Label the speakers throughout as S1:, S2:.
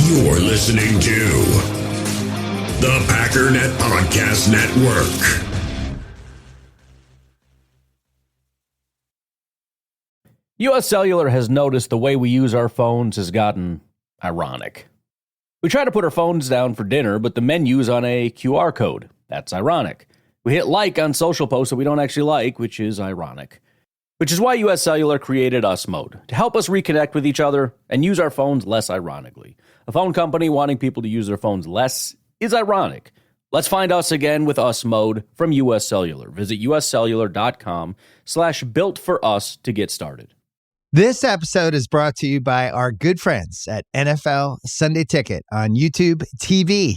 S1: You're listening to the Packernet Podcast Network.
S2: U.S. Cellular has noticed the way we use our phones has gotten ironic. We try to put our phones down for dinner, but the menu's on a QR code. That's ironic. We hit like on social posts that we don't actually like, which is ironic. Which is why U.S. Cellular created Us Mode, to help us reconnect with each other and use our phones less ironically. A phone company wanting people to use their phones less is ironic. Let's find us again with Us Mode from U.S. Cellular. Visit uscellular.com/built-for-us to get started.
S3: This episode is brought to you by our good friends at NFL Sunday Ticket on YouTube TV.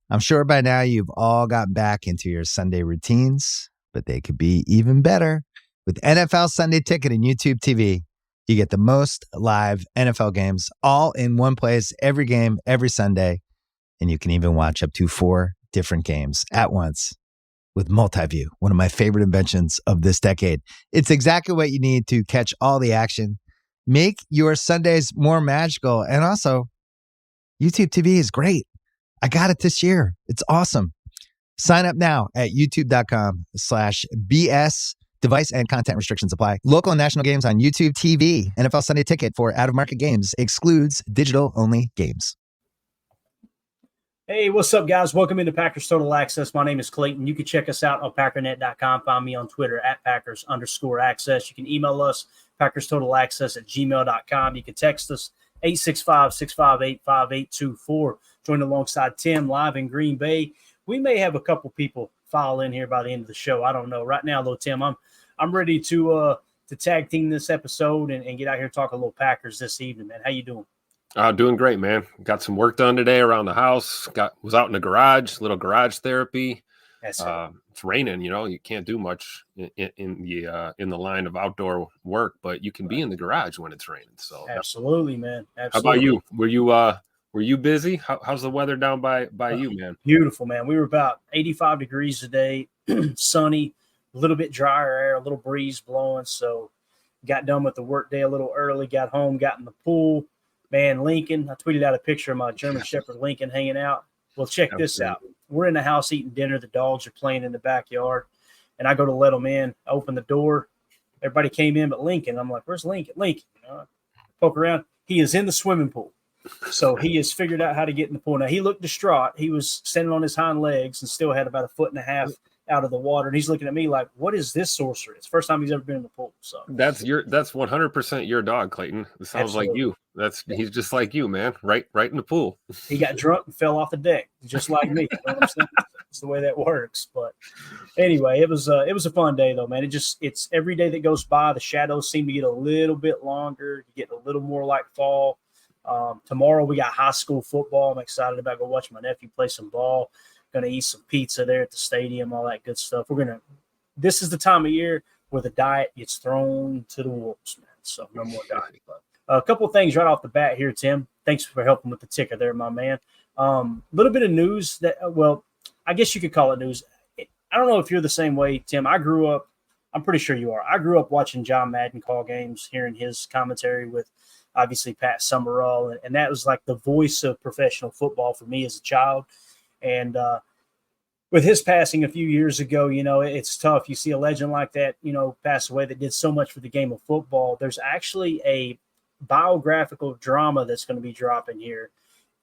S3: I'm sure by now you've all gotten back into your Sunday routines, but they could be even better. With NFL Sunday Ticket and YouTube TV, you get the most live NFL games all in one place, every game, every Sunday. And you can even watch up to 4 different games at once with multi-view, one of my favorite inventions of this decade. It's exactly what you need to catch all the action. Make your Sundays more magical. And also, YouTube TV is great. I got it this year. It's awesome. Sign up now at youtube.com/BS. Device and content restrictions apply. Local and national games on YouTube TV. NFL Sunday Ticket for out-of-market games excludes digital-only games.
S4: Hey, what's up, guys? Welcome into Packers Total Access. My name is Clayton. You can check us out on Packernet.com. Find me on Twitter at Packers_access. You can email us, PackersTotalAccess@gmail.com. You can text us, 865-658-5824. Join alongside Tim live in Green Bay. We may have a couple people file in here by the end of the show. I don't know. Right now, though, Tim, I'm ready to tag team this episode and get out here and talk a little Packers this evening, man. How you doing?
S5: Doing great, man. Got some work done today around the house. Was out in the garage, little garage therapy. It's raining, you can't do much in the line of outdoor work, but you can be in the garage when it's raining. So
S4: absolutely, man. Absolutely.
S5: How about you? Were you busy? How's the weather down by you, man?
S4: Beautiful, man. We were about 85 degrees today, sunny, a little bit drier air, a little breeze blowing. So got done with the work day a little early, got home, got in the pool. Man, Lincoln, I tweeted out a picture of my German Shepherd Lincoln hanging out. Well, check this out. We're in the house eating dinner. The dogs are playing in the backyard. And I go to let them in. I open the door. Everybody came in but Lincoln. I'm like, where's Lincoln? Lincoln. Poke around. He is in the swimming pool. So he has figured out how to get in the pool. Now, he looked distraught. He was standing on his hind legs and still had about 1.5 feet out of the water. And he's looking at me like, what is this sorcery? It's the first time he's ever been in the pool. So
S5: that's 100% your dog, Clayton. It sounds Absolutely. Like you. He's just like you, man. Right in the pool.
S4: He got drunk and fell off the deck, just like me. You know what I'm saying? That's the way that works. But anyway, it was a fun day though, man. It's every day that goes by, the shadows seem to get a little bit longer, you get a little more like fall. Tomorrow we got high school football. I'm excited about go watch my nephew play some ball. Going to eat some pizza there at the stadium, all that good stuff. This is the time of year where the diet gets thrown to the wolves, man. So no more diet. But a couple of things right off the bat here, Tim. Thanks for helping with the ticker there, my man. A little bit of news that, I guess you could call it news. I don't know if you're the same way, Tim. I'm pretty sure you are. I grew up watching John Madden call games, hearing his commentary with obviously Pat Summerall, and that was like the voice of professional football for me as a child. And with his passing a few years ago, it's tough. You see a legend like that, pass away that did so much for the game of football. There's actually a biographical drama that's going to be dropping here.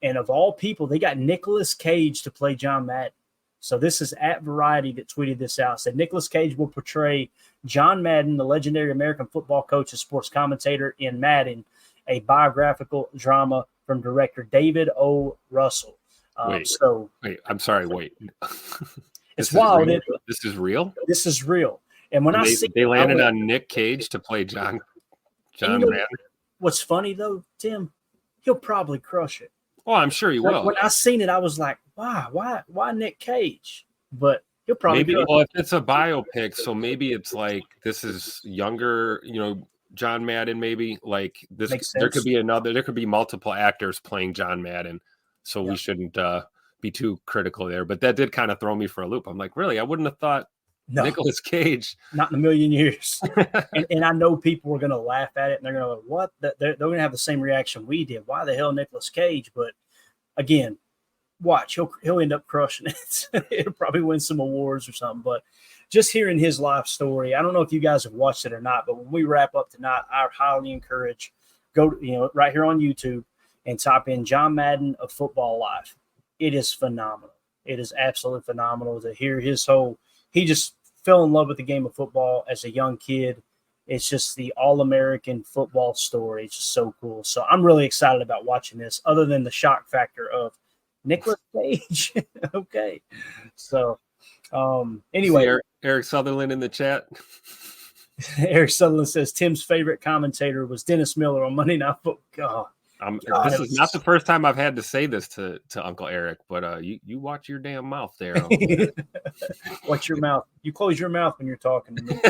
S4: And of all people, they got Nicolas Cage to play John Madden. So this is at Variety that tweeted this out. Said Nicolas Cage will portray John Madden, the legendary American football coach and sports commentator in Madden, a biographical drama from director David O. Russell.
S5: Wait, I'm sorry. Wait,
S4: it's wild.
S5: This is real.
S4: This is real. And when
S5: they landed on Nick Cage to play John Madden.
S4: What's funny though, Tim, he'll probably crush it.
S5: Oh, I'm sure he will.
S4: When I seen it, I was like, why Nick Cage? But he'll probably
S5: if it's a biopic, so maybe it's like this is younger, John Madden. Maybe like this. There could be multiple actors playing John Madden. So we shouldn't be too critical there. But that did kind of throw me for a loop. I'm like, really? I wouldn't have thought Nicolas Cage.
S4: Not in a million years. and I know people are going to laugh at it. And they're going to go, what? They're going to have the same reaction we did. Why the hell Nicolas Cage? But again, watch, he'll end up crushing it. He'll probably win some awards or something. But just hearing his life story, I don't know if you guys have watched it or not, but when we wrap up tonight, I highly encourage go right here on YouTube and type in John Madden of Football Life. It is phenomenal. It is absolutely phenomenal to hear he just fell in love with the game of football as a young kid. It's just the all-American football story. It's just so cool. So I'm really excited about watching this, other than the shock factor of Nicolas Cage. Okay. So anyway.
S5: Eric Sutherland in the chat.
S4: Eric Sutherland says Tim's favorite commentator was Dennis Miller on Monday Night Football.
S5: This is not the first time I've had to say this to Uncle Eric, but you watch your damn mouth there.
S4: Watch your mouth. You close your mouth when you're talking to me.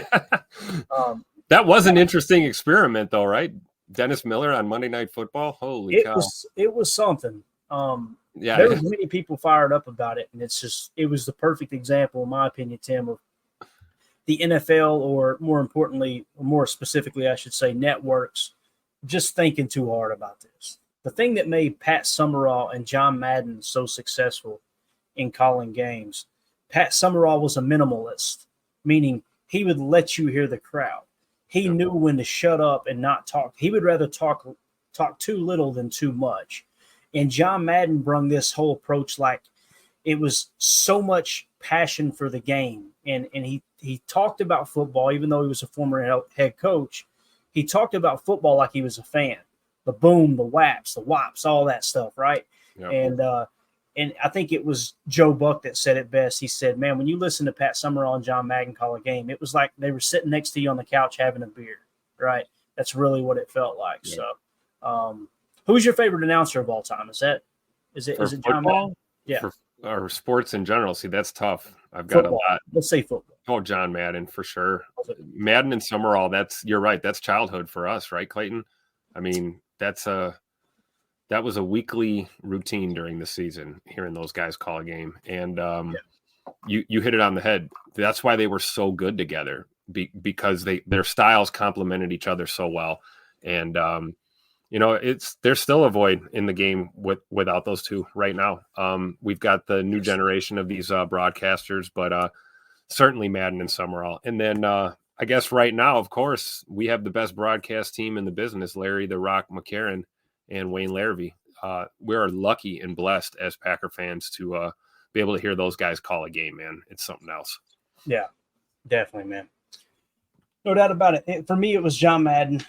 S5: That was an interesting experiment, though, right? Dennis Miller on Monday Night Football. Holy cow!
S4: It was something.
S5: Yeah,
S4: there were many people fired up about it, and it was the perfect example, in my opinion, Tim, of the NFL, or more specifically, I should say, networks, just thinking too hard about this. The thing that made Pat Summerall and John Madden so successful in calling games, Pat Summerall was a minimalist, meaning he would let you hear the crowd. He knew when to shut up and not talk. He would rather talk too little than too much. And John Madden brought this whole approach, like it was so much passion for the game. And he talked about football, even though he was a former head coach. He talked about football like he was a fan. The boom, the whaps, the wops, all that stuff, right? Yeah. And I think it was Joe Buck that said it best. He said, man, when you listen to Pat Summerall and John Madden call a game, it was like they were sitting next to you on the couch having a beer, right? That's really what it felt like. Yeah. So who's your favorite announcer of all time? Is it John Madden? Yeah.
S5: Or sports in general. See, that's tough. I've got
S4: football.
S5: A lot.
S4: Let's say football.
S5: Oh, John Madden for sure. Madden and Summerall, you're right. That's childhood for us, right, Clayton? I mean, that was a weekly routine during the season, hearing those guys call a game. And you hit it on the head. That's why they were so good together, because their styles complemented each other so well. And there's still a void in the game without those two right now. We've got the new generation of these broadcasters, but certainly Madden and Summerall. And then I guess right now, of course, we have the best broadcast team in the business, Larry the Rock McCarron and Wayne Larrivee. We are lucky and blessed as Packer fans to be able to hear those guys call a game, man. It's something else.
S4: Yeah, definitely, man. No doubt about it. For me, it was John Madden.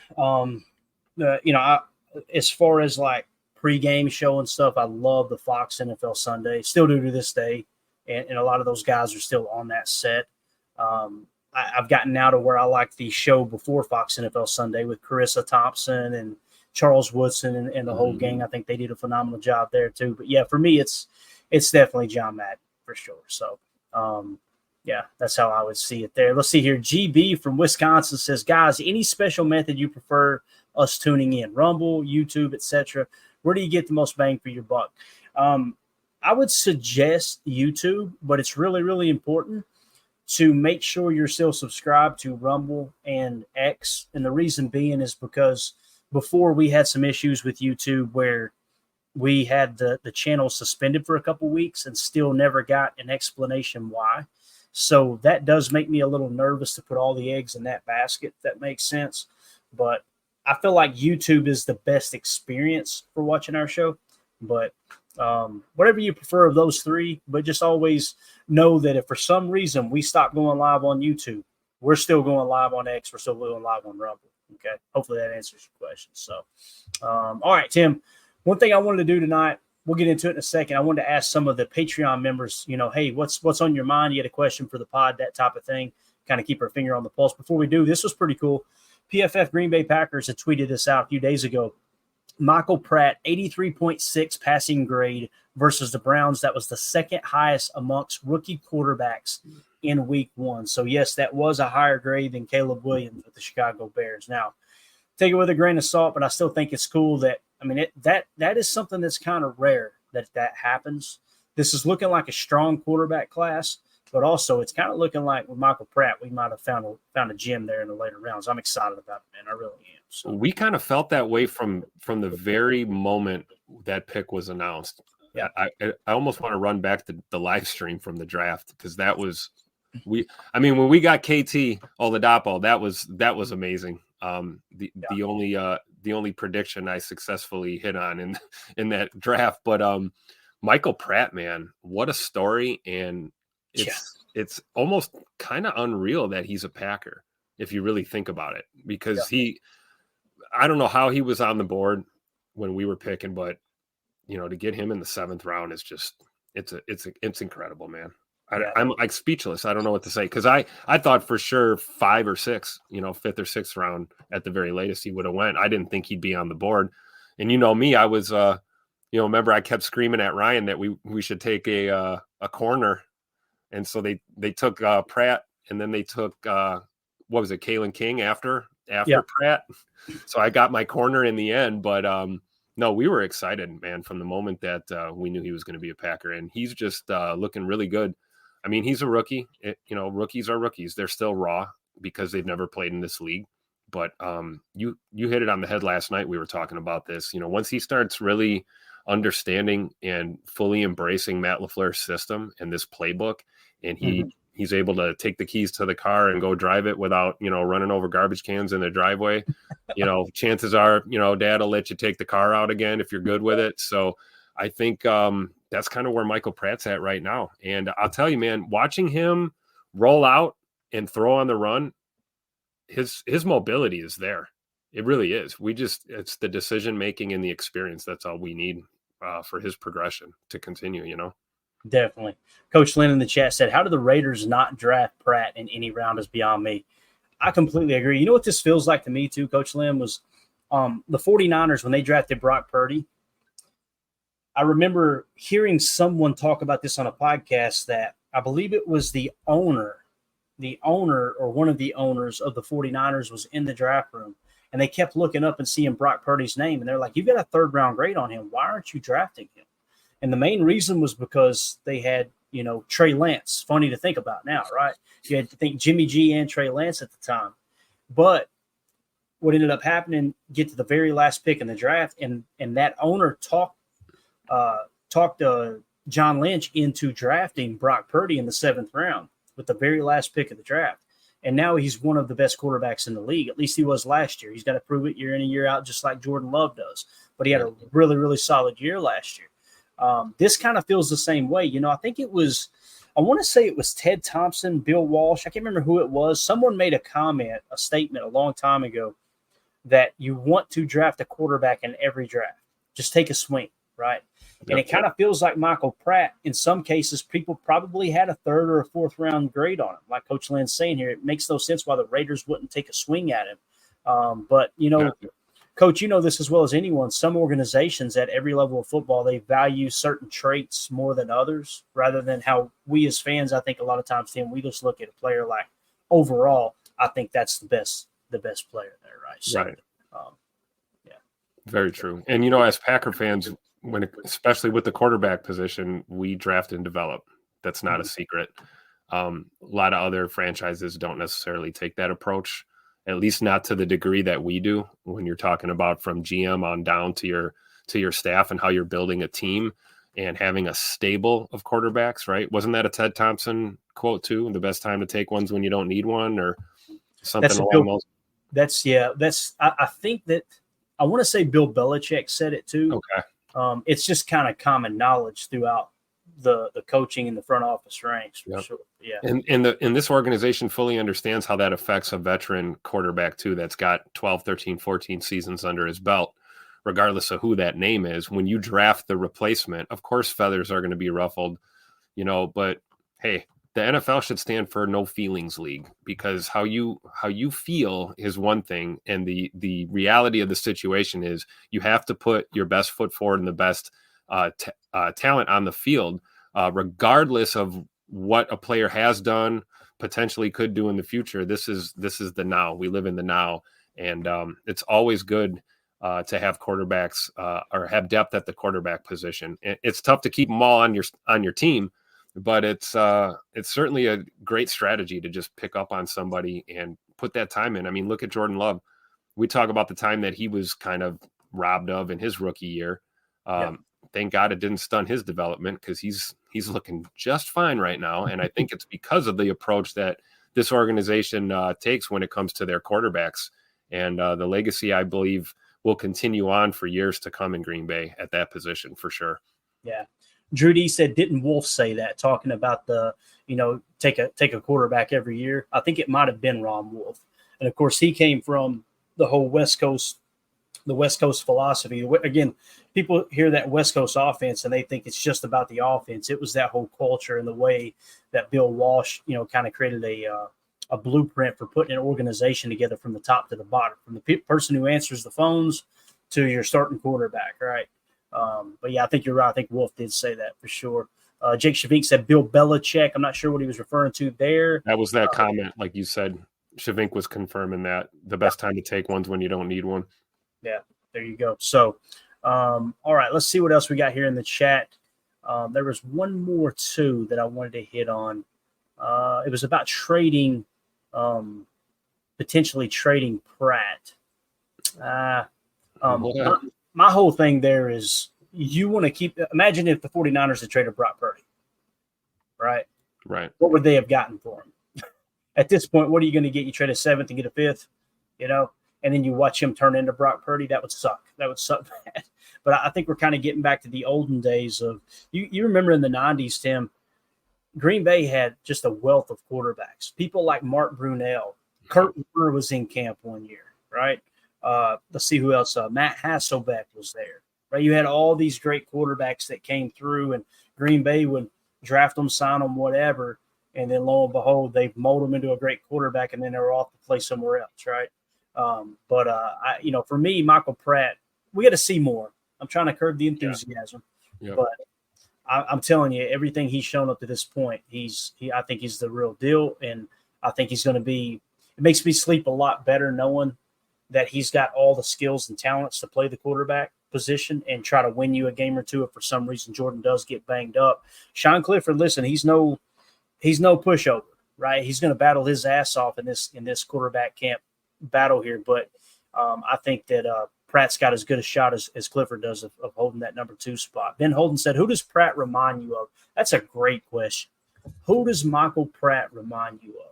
S4: As far as like pregame show and stuff, I love the Fox NFL Sunday. Still do to this day. And a lot of those guys are still on that set. I've gotten now to where I like the show before Fox NFL Sunday with Carissa Thompson and Charles Woodson and the whole gang. I think they did a phenomenal job there too. But yeah, for me, it's definitely John Madden for sure. So yeah, that's how I would see it there. Let's see here. GB from Wisconsin says, guys, any special method you prefer us tuning in? Rumble, YouTube, etc. Where do you get the most bang for your buck? I would suggest YouTube, but it's really, really important to make sure you're still subscribed to Rumble and X. And the reason being is because before we had some issues with YouTube where we had the channel suspended for a couple weeks and still never got an explanation why. So that does make me a little nervous to put all the eggs in that basket, if that makes sense. But I feel like YouTube is the best experience for watching our show. But whatever you prefer of those three, but just always know that if for some reason we stop going live on YouTube, we're still going live on X, we're still going live on Rumble. Okay. Hopefully that answers your question. So, all right, Tim, one thing I wanted to do tonight, we'll get into it in a second. I wanted to ask some of the Patreon members, hey, what's on your mind? You had a question for the pod, that type of thing, kind of keep our finger on the pulse. Before we do, this was pretty cool. PFF Green Bay Packers had tweeted this out a few days ago. Michael Pratt, 83.6 passing grade versus the Browns. That was the second highest amongst rookie quarterbacks in week one. So, yes, that was a higher grade than Caleb Williams with the Chicago Bears. Now, take it with a grain of salt, but I still think it's cool that, that is something that's kind of rare that happens. This is looking like a strong quarterback class, but also it's kind of looking like with Michael Pratt, we might have found a gem there in the later rounds. I'm excited about it, man. I really am. So
S5: we kind of felt that way from the very moment that pick was announced.
S4: Yeah.
S5: I almost want to run back to the live stream from the draft, because that was when we got KT Oladapo, that was amazing. The only prediction I successfully hit on in that draft. But Michael Pratt, man, what a story. And it's almost kind of unreal that he's a Packer, if you really think about it, because I don't know how he was on the board when we were picking, but to get him in the 7th round is just, it's incredible, man. I'm like speechless. I don't know what to say, because I thought for sure 5 or 6, 5th or 6th round at the very latest he would have went. I didn't think he'd be on the board. And me, I was remember I kept screaming at Ryan that we should take a corner, and so they took Pratt, and then they took what was it, Kalen King after Pratt. So I got my corner in the end, but no, we were excited, man, from the moment that we knew he was going to be a Packer, and he's just looking really good. I mean, he's a rookie. Rookies are rookies. They're still raw because they've never played in this league. But you hit it on the head last night. We were talking about this. Once he starts really understanding and fully embracing Matt LaFleur's system and this playbook, and he's able to take the keys to the car and go drive it without, running over garbage cans in the driveway, chances are, Dad will let you take the car out again if you're good with it. So I think that's kind of where Michael Pratt's at right now. And I'll tell you, man, watching him roll out and throw on the run, his mobility is there. It really is. It's the decision-making and the experience. That's all we need for his progression to continue,
S4: Definitely. Coach Lynn in the chat said, how do the Raiders not draft Pratt in any round is beyond me. I completely agree. You know what this feels like to me too, Coach Lynn, was the 49ers when they drafted Brock Purdy. I remember hearing someone talk about this on a podcast that I believe it was the owner or one of the owners of the 49ers was in the draft room, and they kept looking up and seeing Brock Purdy's name. And they're like, you've got a 3rd round grade on him. Why aren't you drafting him? And the main reason was because they had, Trey Lance. Funny to think about now, right? You had to think Jimmy G and Trey Lance at the time. But what ended up happening, get to the very last pick in the draft, and that owner talked John Lynch into drafting Brock Purdy in the 7th round with the very last pick of the draft. And now he's one of the best quarterbacks in the league. At least he was last year. He's got to prove it year in and year out, just like Jordan Love does. But he had a really, really solid year last year. This kind of feels the same way. I think I want to say it was Ted Thompson, Bill Walsh. I can't remember who it was. Someone made a statement a long time ago that you want to draft a quarterback in every draft. Just take a swing, right? And it kind of feels like Michael Pratt, in some cases, people probably had a 3rd or a 4th round grade on him. Like Coach Lynn's saying here, it makes no sense why the Raiders wouldn't take a swing at him. But, Coach, this as well as anyone, some organizations at every level of football, they value certain traits more than others, rather than how we as fans, I think a lot of times, Tim, we just look at a player like, overall, I think that's the best player there, right? So,
S5: right. Very true. And, as Packer fans, especially with the quarterback position, we draft and develop. That's not a secret. A lot of other franchises don't necessarily take that approach, at least not to the degree that we do, when you're talking about from GM on down to your staff and how you're building a team and having a stable of quarterbacks, right? Wasn't that a Ted Thompson quote too? The best time to take one's when you don't need one, or something along those.
S4: I think that I want to say Bill Belichick said it too.
S5: Okay.
S4: It's just kind of common knowledge throughout the coaching and the front office ranks. For sure. Yeah.
S5: And this organization fully understands how that affects a veteran quarterback too, that's got 12, 13, 14 seasons under his belt, regardless of who that name is. When you draft the replacement, of course, feathers are going to be ruffled, but hey, the NFL should stand for no feelings league, because how you feel is one thing. And the reality of the situation is you have to put your best foot forward and the best talent on the field, regardless of what a player has done, potentially could do in the future. This is the now. We live in the now, and it's always good to have quarterbacks or have depth at the quarterback position. It's tough to keep them all on your team, but it's certainly a great strategy to just pick up on somebody and put that time in. I mean, look at Jordan Love. We talk about the time that he was kind of robbed of in his rookie year. thank God it didn't stun his development, because he's looking just fine right now. And I think it's because of the approach that this organization takes when it comes to their quarterbacks. And the legacy, I believe, will continue on for years to come in Green Bay at that position for sure.
S4: Yeah. Drew D said, didn't Wolf say that, talking about the, take a quarterback every year? I think it might have been Ron Wolf. And of course, he came from the whole West Coast philosophy. Again, people hear that West Coast offense and they think it's just about the offense. It was that whole culture and the way that Bill Walsh, kind of created a blueprint for putting an organization together from the top to the bottom, from the person who answers the phones to your starting quarterback, right? But yeah, I think you're right. I think Wolf did say that for sure. Jake Shavink said Bill Belichick. I'm not sure what he was referring to there.
S5: That was that comment, like you said. Shavink was confirming that the best time to take one's when you don't need one.
S4: Yeah, there you go. So, all right, let's see what else we got here in the chat. There was one more too that I wanted to hit on. It was about potentially trading Pratt. My whole thing there is you want to imagine if the 49ers had traded Brock Purdy, right?
S5: Right.
S4: What would they have gotten for him? At this point, what are you going to get? You trade a 7th and get a 5th, and then you watch him turn into Brock Purdy. That would suck. That would suck bad. But I think we're kind of getting back to the olden days of you remember in the 90s, Tim, Green Bay had just a wealth of quarterbacks. People like Mark Brunell. Kurt Warner was in camp one year, right? Let's see who else. Matt Hasselbeck was there, right? You had all these great quarterbacks that came through, and Green Bay would draft them, sign them, whatever, and then lo and behold, they've molded them into a great quarterback, and then they're off to play somewhere else, right? For me, Michael Pratt, we got to see more. I'm trying to curb the enthusiasm, but I'm telling you, everything he's shown up to this point, I think he's the real deal, and I think he's going to be. It makes me sleep a lot better knowing that he's got all the skills and talents to play the quarterback position and try to win you a game or two if for some reason Jordan does get banged up. Sean Clifford, listen, he's no pushover, right? He's going to battle his ass off in this quarterback camp battle here, but I think that Pratt's got as good a shot as Clifford does of holding that number 2 spot. Ben Holden said, who does Pratt remind you of? That's a great question. Who does Michael Pratt remind you of?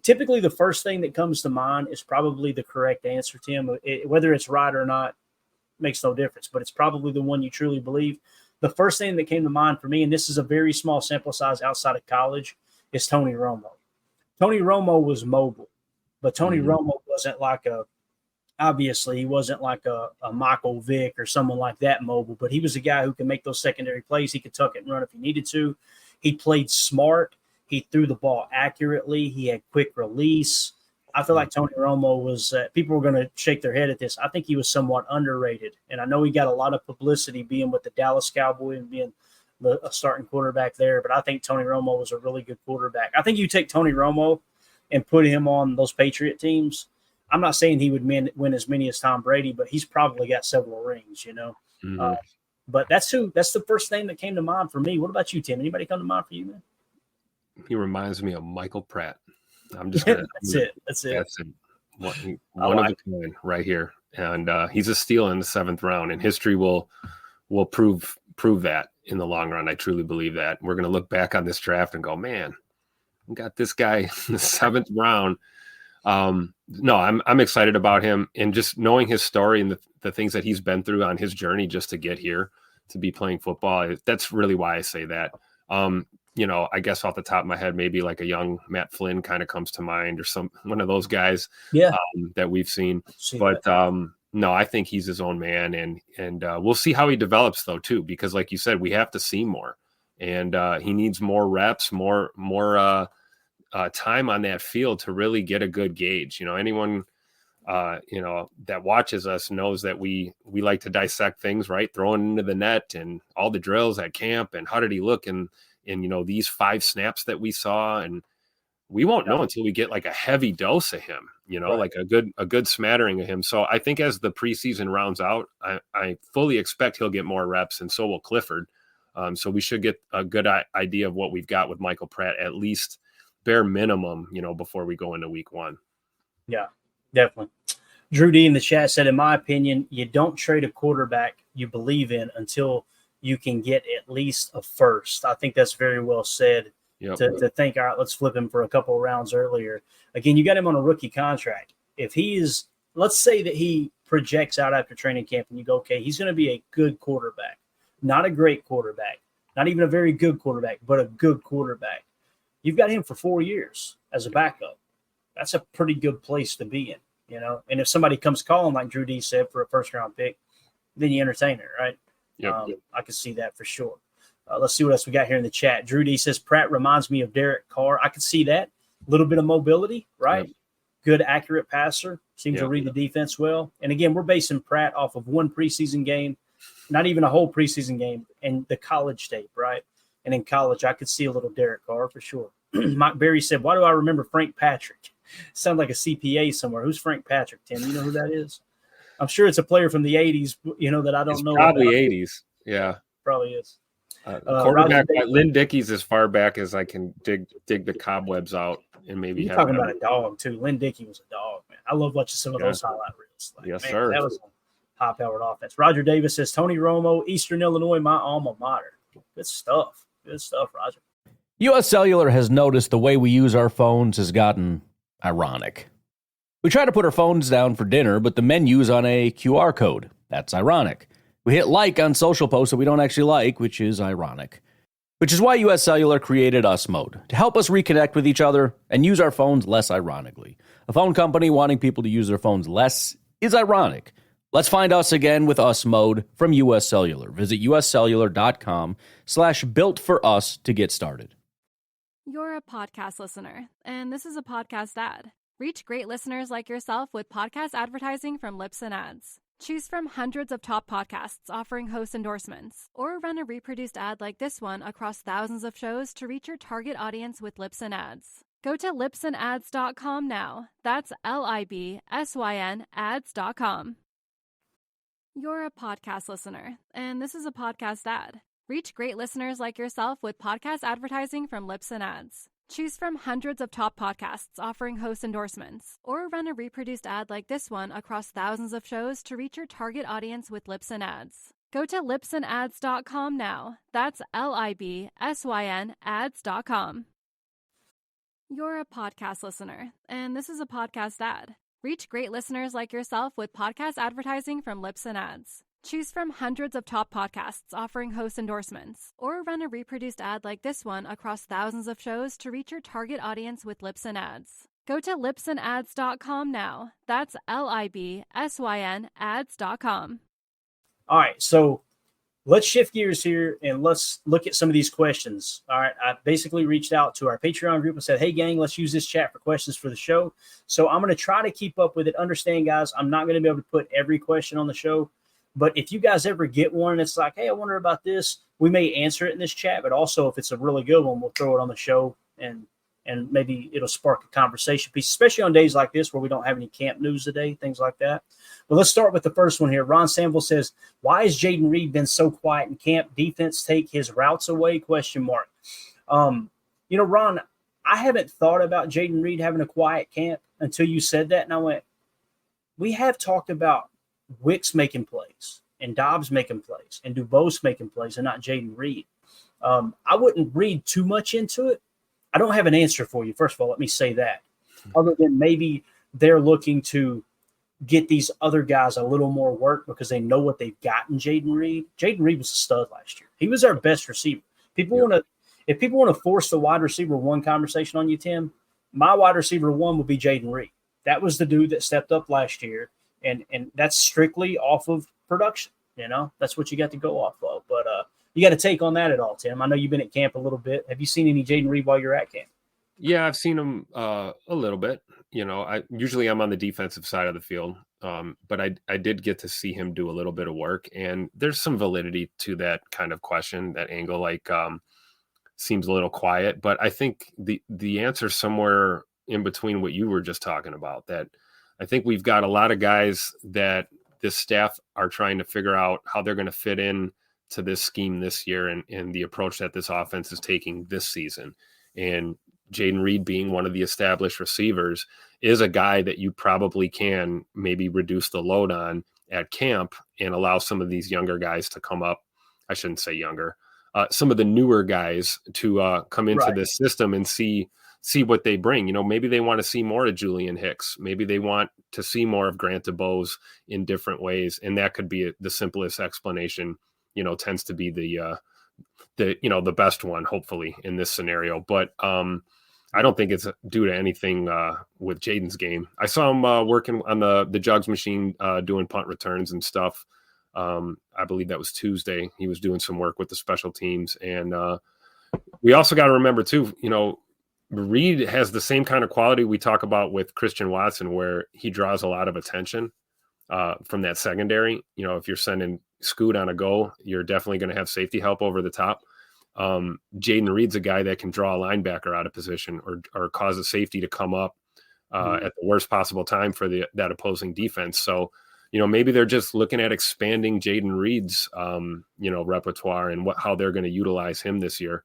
S4: Typically the first thing that comes to mind is probably the correct answer, Tim. Whether it's right or not makes no difference, but it's probably the one you truly believe. The first thing that came to mind for me, and this is a very small sample size outside of college, is Tony Romo. Tony Romo was mobile, but Tony Romo wasn't obviously he wasn't like a Michael Vick or someone like that mobile, but he was a guy who could make those secondary plays. He could tuck it and run if he needed to. He played smart. He threw the ball accurately. He had quick release. I feel like Tony Romo was people were going to shake their head at this. I think he was somewhat underrated. And I know he got a lot of publicity being with the Dallas Cowboys and being a starting quarterback there. But I think Tony Romo was a really good quarterback. I think you take Tony Romo and put him on those Patriot teams. I'm not saying he would win as many as Tom Brady, but he's probably got several rings, But that's the first thing that came to mind for me. What about you, Tim? Anybody come to mind for you, man?
S5: He reminds me of Michael Pratt. I'm just gonna,
S4: That's it.
S5: One of a kind right here, and he's a steal in the 7th round, and history will prove that in the long run. I truly believe that. We're gonna look back on this draft and go, man, we got this guy in the 7th round. No, I'm excited about him, and just knowing his story and the things that he's been through on his journey just to get here to be playing football. That's really why I say that. I guess off the top of my head, maybe like a young Matt Flynn kind of comes to mind, or one of those guys that we've seen. No, I think he's his own man, and we'll see how he develops though too, because like you said, we have to see more, and he needs more reps, more time on that field to really get a good gauge. Anyone that watches us knows that we like to dissect things, right? Throwing into the net and all the drills at camp, and how did he look in these 5 snaps that we saw, and we won't know until we get like a heavy dose of him, right. Like a good smattering of him. So I think as the preseason rounds out, I fully expect he'll get more reps, and so will Clifford. So we should get a good idea of what we've got with Michael Pratt, at least bare minimum, before we go into week 1.
S4: Yeah, definitely. Drew D in the chat said, in my opinion, you don't trade a quarterback you believe in until you can get at least a first. I think that's very well said.
S5: Yep.
S4: To think, all right, let's flip him for a couple of rounds earlier. Again, you got him on a rookie contract. If he is, let's say that he projects out after training camp and you go, okay, he's going to be a good quarterback, not a great quarterback, not even a very good quarterback, but a good quarterback. You've got him for 4 years as a backup. That's a pretty good place to be in, you know? And if somebody comes calling, like Drew D said, for a first-round pick, then you entertain it, right?
S5: Yep.
S4: I can see that for sure. Let's see what else we got here in the chat. Drew D says, Pratt reminds me of Derek Carr. I can see that. A little bit of mobility, right? Yep. Good, accurate passer. Seems to read the defense well. And, again, we're basing Pratt off of one preseason game, not even a whole preseason game, and the college tape, right? And in college, I could see a little Derek Carr for sure. Mike Berry said, why do I remember Frank Patrick? Sounds like a CPA somewhere. Who's Frank Patrick, Tim? You know who that is? I'm sure it's a player from the 80s, you know, that I don't know.
S5: Probably 80s. Yeah.
S4: Probably is.
S5: Quarterback Lynn Dickey's as far back as I can dig the cobwebs out and maybe.
S4: You're talking about a dog too. Lynn Dickey was a dog, man. I love watching some of those highlight reels. Like,
S5: yes,
S4: man,
S5: sir.
S4: That was a high-powered offense. Roger Davis says Tony Romo, Eastern Illinois, my alma mater. Good stuff. Good stuff, Roger.
S2: US Cellular has noticed the way we use our phones has gotten ironic. We try to put our phones down for dinner, but the menu's on a QR code. That's ironic. We hit like on social posts that we don't actually like, which is ironic. Which is why US Cellular created Us Mode, to help us reconnect with each other and use our phones less ironically. A phone company wanting people to use their phones less is ironic. Let's find us again with Us Mode from US Cellular. Visit uscellular.com/built-for-us to get started.
S6: You're a podcast listener, and this is a podcast ad. Reach great listeners like yourself with podcast advertising from Lips and Ads. Choose from hundreds of top podcasts offering host endorsements, or run a reproduced ad like this one across thousands of shows to reach your target audience with Lips and Ads. Go to lipsandads.com now. That's LIBSYN ads.com. You're a podcast listener, and this is a podcast ad. Reach great listeners like yourself with podcast advertising from Lips and Ads. Choose from hundreds of top podcasts offering host endorsements, or run a reproduced ad like this one across thousands of shows to reach your target audience with Lips and Ads. Go to lipsandads.com now. That's LIBSYN ads.com. You're a podcast listener, and this is a podcast ad. Reach great listeners like yourself with podcast advertising from Lips and Ads. Choose from hundreds of top podcasts offering host endorsements, or run a reproduced ad like this one across thousands of shows to reach your target audience with Lips and Ads. Go to lipsandads.com now. That's LIBSYN ads.com.
S4: All right, so let's shift gears here and let's look at some of these questions. All right, I basically reached out to our Patreon group and said, hey, gang, let's use this chat for questions for the show. So I'm going to try to keep up with it. Understand, guys, I'm not going to be able to put every question on the show. But if you guys ever get one and it's like, hey, I wonder about this, we may answer it in this chat. But also, if it's a really good one, we'll throw it on the show and maybe it'll spark a conversation piece, especially on days like this where we don't have any camp news today, things like that. But let's start with the first one here. Ron Sample says, why has Jayden Reed been so quiet in camp? Defense take his routes away? ? You know, Ron, I haven't thought about Jayden Reed having a quiet camp until you said that. And I went, we have talked about Wicks making plays and Dobbs making plays and Dubose making plays and not Jayden Reed. I wouldn't read too much into it. I don't have an answer for you. First of all, let me say that. Other than maybe they're looking to get these other guys a little more work because they know what they've got in Jayden Reed. Jayden Reed was a stud last year. He was our best receiver. If people want to force the wide receiver one conversation on you, Tim, my wide receiver one would be Jayden Reed. That was the dude that stepped up last year. And that's strictly off of production. You know, that's what you got to go off of. But you got to take on that at all, Tim. I know you've been at camp a little bit. Have you seen any Jayden Reed while you're at camp?
S5: Yeah, I've seen him a little bit. You know, I'm on the defensive side of the field, but I did get to see him do a little bit of work. And there's some validity to that kind of question, that angle, like seems a little quiet. But I think the answer somewhere in between what you were just talking about, that I think we've got a lot of guys that this staff are trying to figure out how they're going to fit in to this scheme this year and the approach that this offense is taking this season. And Jayden Reed being one of the established receivers, is a guy that you probably can maybe reduce the load on at camp and allow some of these younger guys to come up. I shouldn't say younger, some of the newer guys to come into this system and see what they bring. Maybe they want to see more of Julian Hicks. Maybe they want to see more of Grant DeBose in different ways. And that could be the simplest explanation, tends to be the best one, hopefully, in this scenario. But I don't think it's due to anything with Jaden's game. I saw him working on the jugs machine, doing punt returns and stuff. I believe that was Tuesday. He was doing some work with the special teams. And we also got to remember, too, Reed has the same kind of quality we talk about with Christian Watson, where he draws a lot of attention from that secondary. If you're sending Scoot on a go, you're definitely going to have safety help over the top. Jaden Reed's a guy that can draw a linebacker out of position or cause a safety to come up at the worst possible time for that opposing defense. So, maybe they're just looking at expanding Jaden Reed's, repertoire and how they're going to utilize him this year.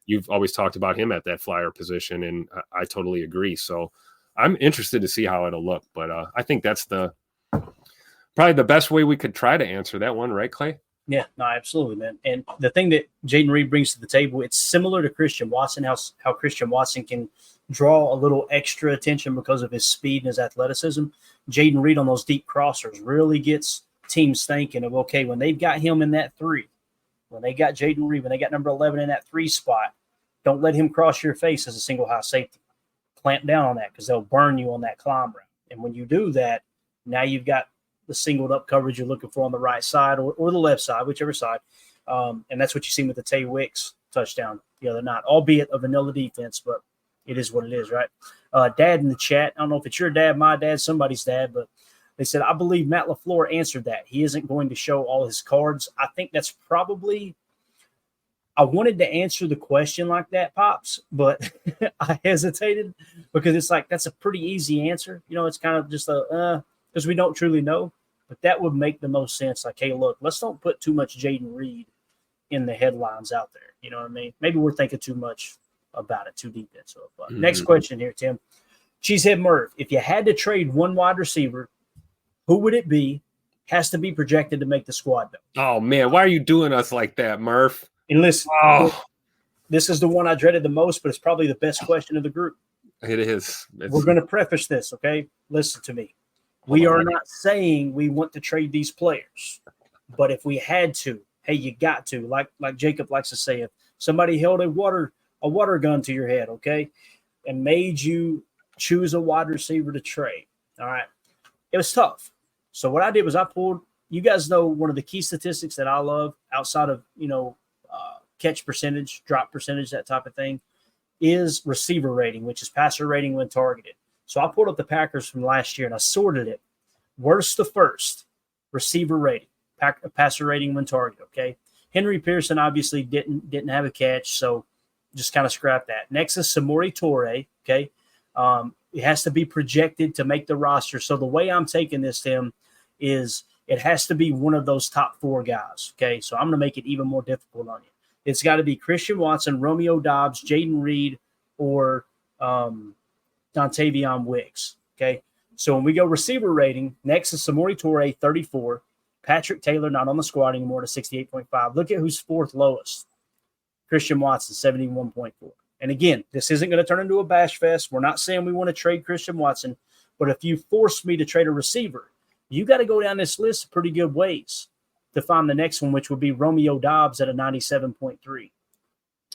S5: You've always talked about him at that flyer position, and I totally agree. So I'm interested to see how it'll look, but I think that's probably the best way we could try to answer that one, right, Clay?
S4: Yeah, no, absolutely, man. And the thing that Jaden Reed brings to the table, it's similar to Christian Watson, how Christian Watson can draw a little extra attention because of his speed and his athleticism. Jaden Reed on those deep crossers really gets teams thinking of, okay, when they've got him in that 3, when they got Jaden Reed, when they got number 11 in that 3 spot, don't let him cross your face as a single high safety. Clamp down on that because they'll burn you on that climb route. And when you do that, now you've got the singled up coverage you're looking for on the right side or the left side, whichever side. And that's what you see with the Tay Wicks touchdown the other night, albeit a vanilla defense, but it is what it is, right? Dad in the chat, I don't know if it's your dad, my dad, somebody's dad, but they said, I believe Matt LaFleur answered that. He isn't going to show all his cards. I think that's probably – I wanted to answer the question like that, Pops, but I hesitated because it's like that's a pretty easy answer. It's kind of just because we don't truly know. But that would make the most sense. Like, hey, look, let's don't put too much Jaden Reed in the headlines out there. You know what I mean? Maybe we're thinking too much about it, too deep into it. But next question here, Tim. Cheesehead Murph, if you had to trade one wide receiver, who would it be? Has to be projected to make the squad, though.
S5: Oh, man, why are you doing us like that, Murph?
S4: And listen, this is the one I dreaded the most, but it's probably the best question of the group.
S5: It is.
S4: We're going to preface this, okay? Listen to me. We are not saying we want to trade these players, but if we had to, hey, you got to. Like Jacob likes to say, if somebody held a water gun to your head, okay, and made you choose a wide receiver to trade, all right, it was tough. So what I did was I pulled. You guys know one of the key statistics that I love outside of catch percentage, drop percentage, that type of thing, is receiver rating, which is passer rating when targeted. So I pulled up the Packers from last year and I sorted it. Worst to first, receiver rating, passer rating when targeted, okay? Henry Pearson obviously didn't have a catch, so just kind of scrap that. Next is Samori Toure, okay? It has to be projected to make the roster. So the way I'm taking this, Tim, is it has to be one of those top 4 guys, okay? So I'm going to make it even more difficult on you. It's got to be Christian Watson, Romeo Doubs, Jaden Reed, or Dontavion Wicks, okay? So when we go receiver rating, next is Samori Toure, 34. Patrick Taylor, not on the squad anymore, to 68.5. Look at who's 4th lowest. Christian Watson, 71.4. And again, this isn't going to turn into a bash fest. We're not saying we want to trade Christian Watson, but if you force me to trade a receiver, you got to go down this list a pretty good ways to find the next one, which would be Romeo Doubs at a 97.3.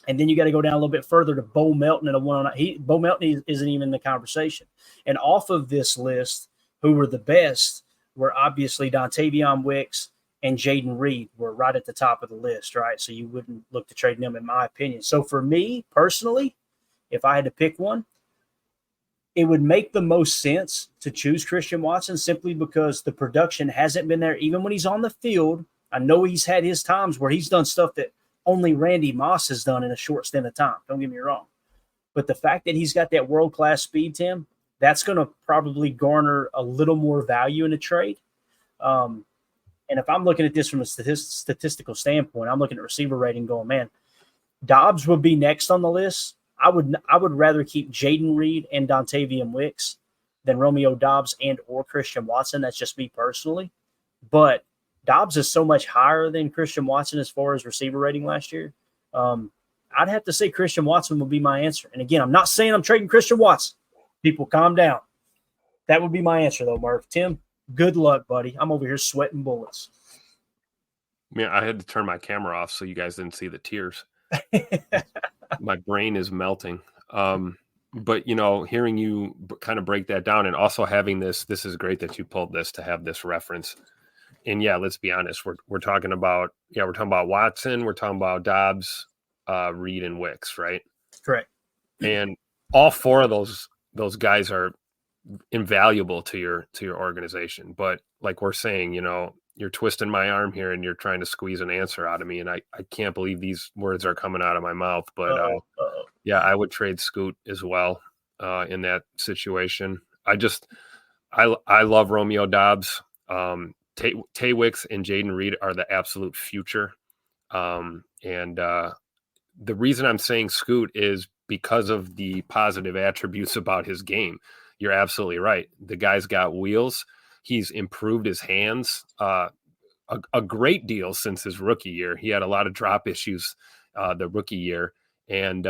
S4: And then you got to go down a little bit further to Bo Melton at a 109. Bo Melton isn't even in the conversation. And off of this list, who were the best were obviously Dontavion Wicks and Jaden Reed were right at the top of the list, right? So you wouldn't look to trade them, in my opinion. So for me personally, if I had to pick one, it would make the most sense to choose Christian Watson simply because the production hasn't been there. Even when he's on the field, I know he's had his times where he's done stuff that only Randy Moss has done in a short stint of time. Don't get me wrong. But the fact that he's got that world-class speed, Tim, that's going to probably garner a little more value in a trade. And if I'm looking at this from a statistical standpoint, I'm looking at receiver rating going, man, Dobbs would be next on the list. I would rather keep Jaden Reed and Dontavion Wicks than Romeo Doubs and or Christian Watson. That's just me personally. But Doubs is so much higher than Christian Watson as far as receiver rating last year. I'd have to say Christian Watson would be my answer. And again, I'm not saying I'm trading Christian Watson. People, calm down. That would be my answer, though, Murph. Tim, good luck, buddy. I'm over here sweating bullets.
S5: Man, I had to turn my camera off so you guys didn't see the tears. My brain is melting. But, hearing you kind of break that down and also having this is great that you pulled this to have this reference. And yeah, let's be honest. We're talking about Watson. We're talking about Doubs, Reed, and Wicks, right?
S4: Correct.
S5: And all four of those guys are invaluable to your organization. But like we're saying, you're twisting my arm here and you're trying to squeeze an answer out of me. And I can't believe these words are coming out of my mouth. But yeah, I would trade Scoot as well in that situation. I love Romeo Doubs. Tay Wicks and Jaden Reed are the absolute future. And the reason I'm saying Scoot is because of the positive attributes about his game. You're absolutely right. The guy's got wheels. He's improved his hands a great deal since his rookie year. He had a lot of drop issues the rookie year. And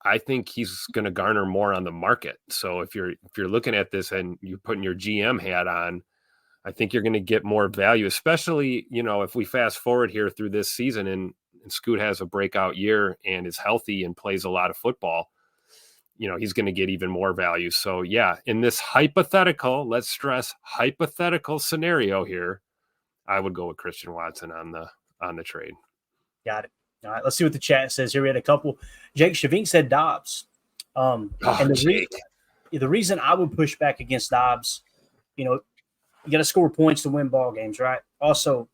S5: I think he's going to garner more on the market. So if you're looking at this and you're putting your GM hat on, I think you're going to get more value, especially, if we fast forward here through this season and Scoot has a breakout year and is healthy and plays a lot of football, he's going to get even more value. So yeah, in this hypothetical, let's stress hypothetical scenario here, I would go with Christian Watson on the trade.
S4: Got it. All right, let's see what the chat says here. We had a couple. Jake Shavink said Doubs. And the reason I would push back against Doubs, you got to score points to win ball games, right? Also,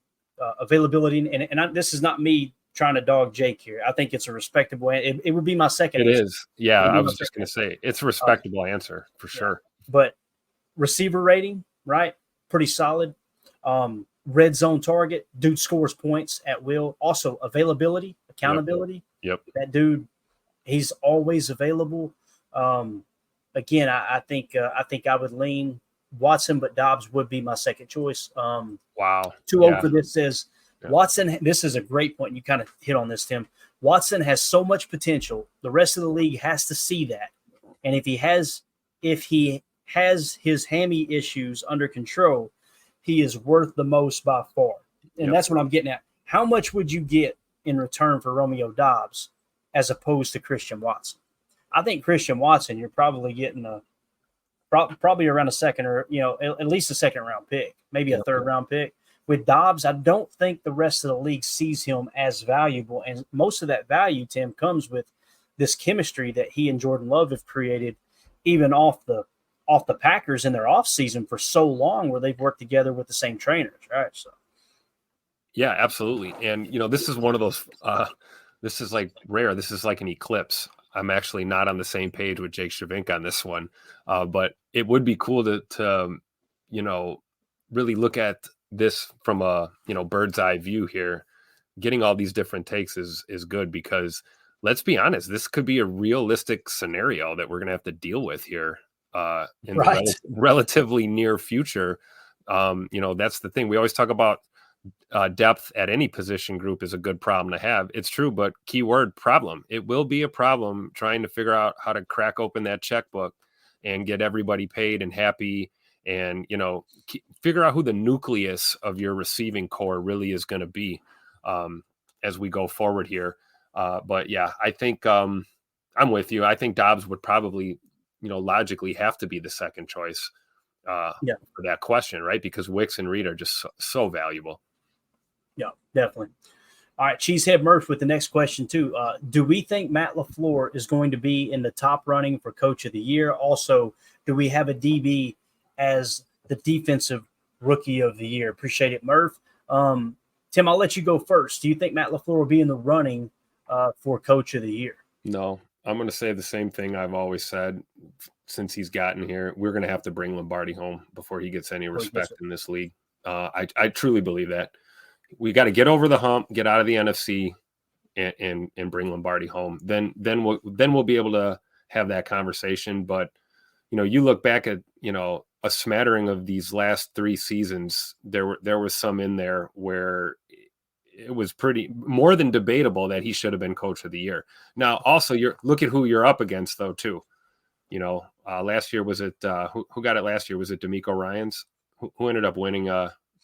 S4: availability. And this is not me trying to dog Jake here. I think it's a respectable. It would be my second.
S5: It is. Yeah, I was just going to say it's a respectable answer for sure.
S4: But receiver rating, right? Pretty solid. Red zone target, dude scores points at will. Also availability, accountability.
S5: Yep.
S4: That dude, he's always available. Again, I think I would lean Watson, but Doubs would be my second choice.
S5: Wow.
S4: 2-0 for this says Watson. This is a great point. You kind of hit on this, Tim. Watson has so much potential. The rest of the league has to see that. And if he has his hammy issues under control, he is worth the most by far. And that's what I'm getting at. How much would you get in return for Romeo Doubs as opposed to Christian Watson? I think Christian Watson, you're probably getting probably around a second or, at least a second round pick, maybe a third round pick. With Doubs, I don't think the rest of the league sees him as valuable. And most of that value, Tim, comes with this chemistry that he and Jordan Love have created, even off the Packers in their offseason for so long, where they've worked together with the same trainers, right? So,
S5: yeah, absolutely. And, this is one of those, this is like rare. This is like an eclipse. I'm actually not on the same page with Jake Shavink on this one. But it would be cool to really look at this from a, bird's eye view here. Getting all these different takes is good because let's be honest, this could be a realistic scenario that we're going to have to deal with here in the relatively near future. That's the thing. We always talk about depth at any position group is a good problem to have. It's true, but keyword problem. It will be a problem trying to figure out how to crack open that checkbook and get everybody paid and happy and, figure out who the nucleus of your receiving core really is going to be as we go forward here. But yeah, I think I'm with you. I think Doubs would probably, logically have to be the second choice for that question, right? Because Wicks and Reed are just so valuable.
S4: Yeah, definitely. All right, Cheesehead Murph with the next question too. Do we think Matt LaFleur is going to be in the top running for Coach of the Year? Also, do we have a DB as the defensive Rookie of the Year? Appreciate it, Murph. Tim, I'll let you go first. Do you think Matt LaFleur will be in the running for Coach of the Year?
S5: No, I'm going to say the same thing I've always said since he's gotten here. We're going to have to bring Lombardi home before he gets any respect in this league. I truly believe that. We got to get over the hump, get out of the NFC, and bring Lombardi home. Then we'll be able to have that conversation. But you look back at, a smattering of these last 3 seasons, there was some in there where it was pretty more than debatable that he should have been coach of the year. Now, also look at who you're up against though, too. Last year was it, who got it last year? Was it D'Amico Ryans who ended up winning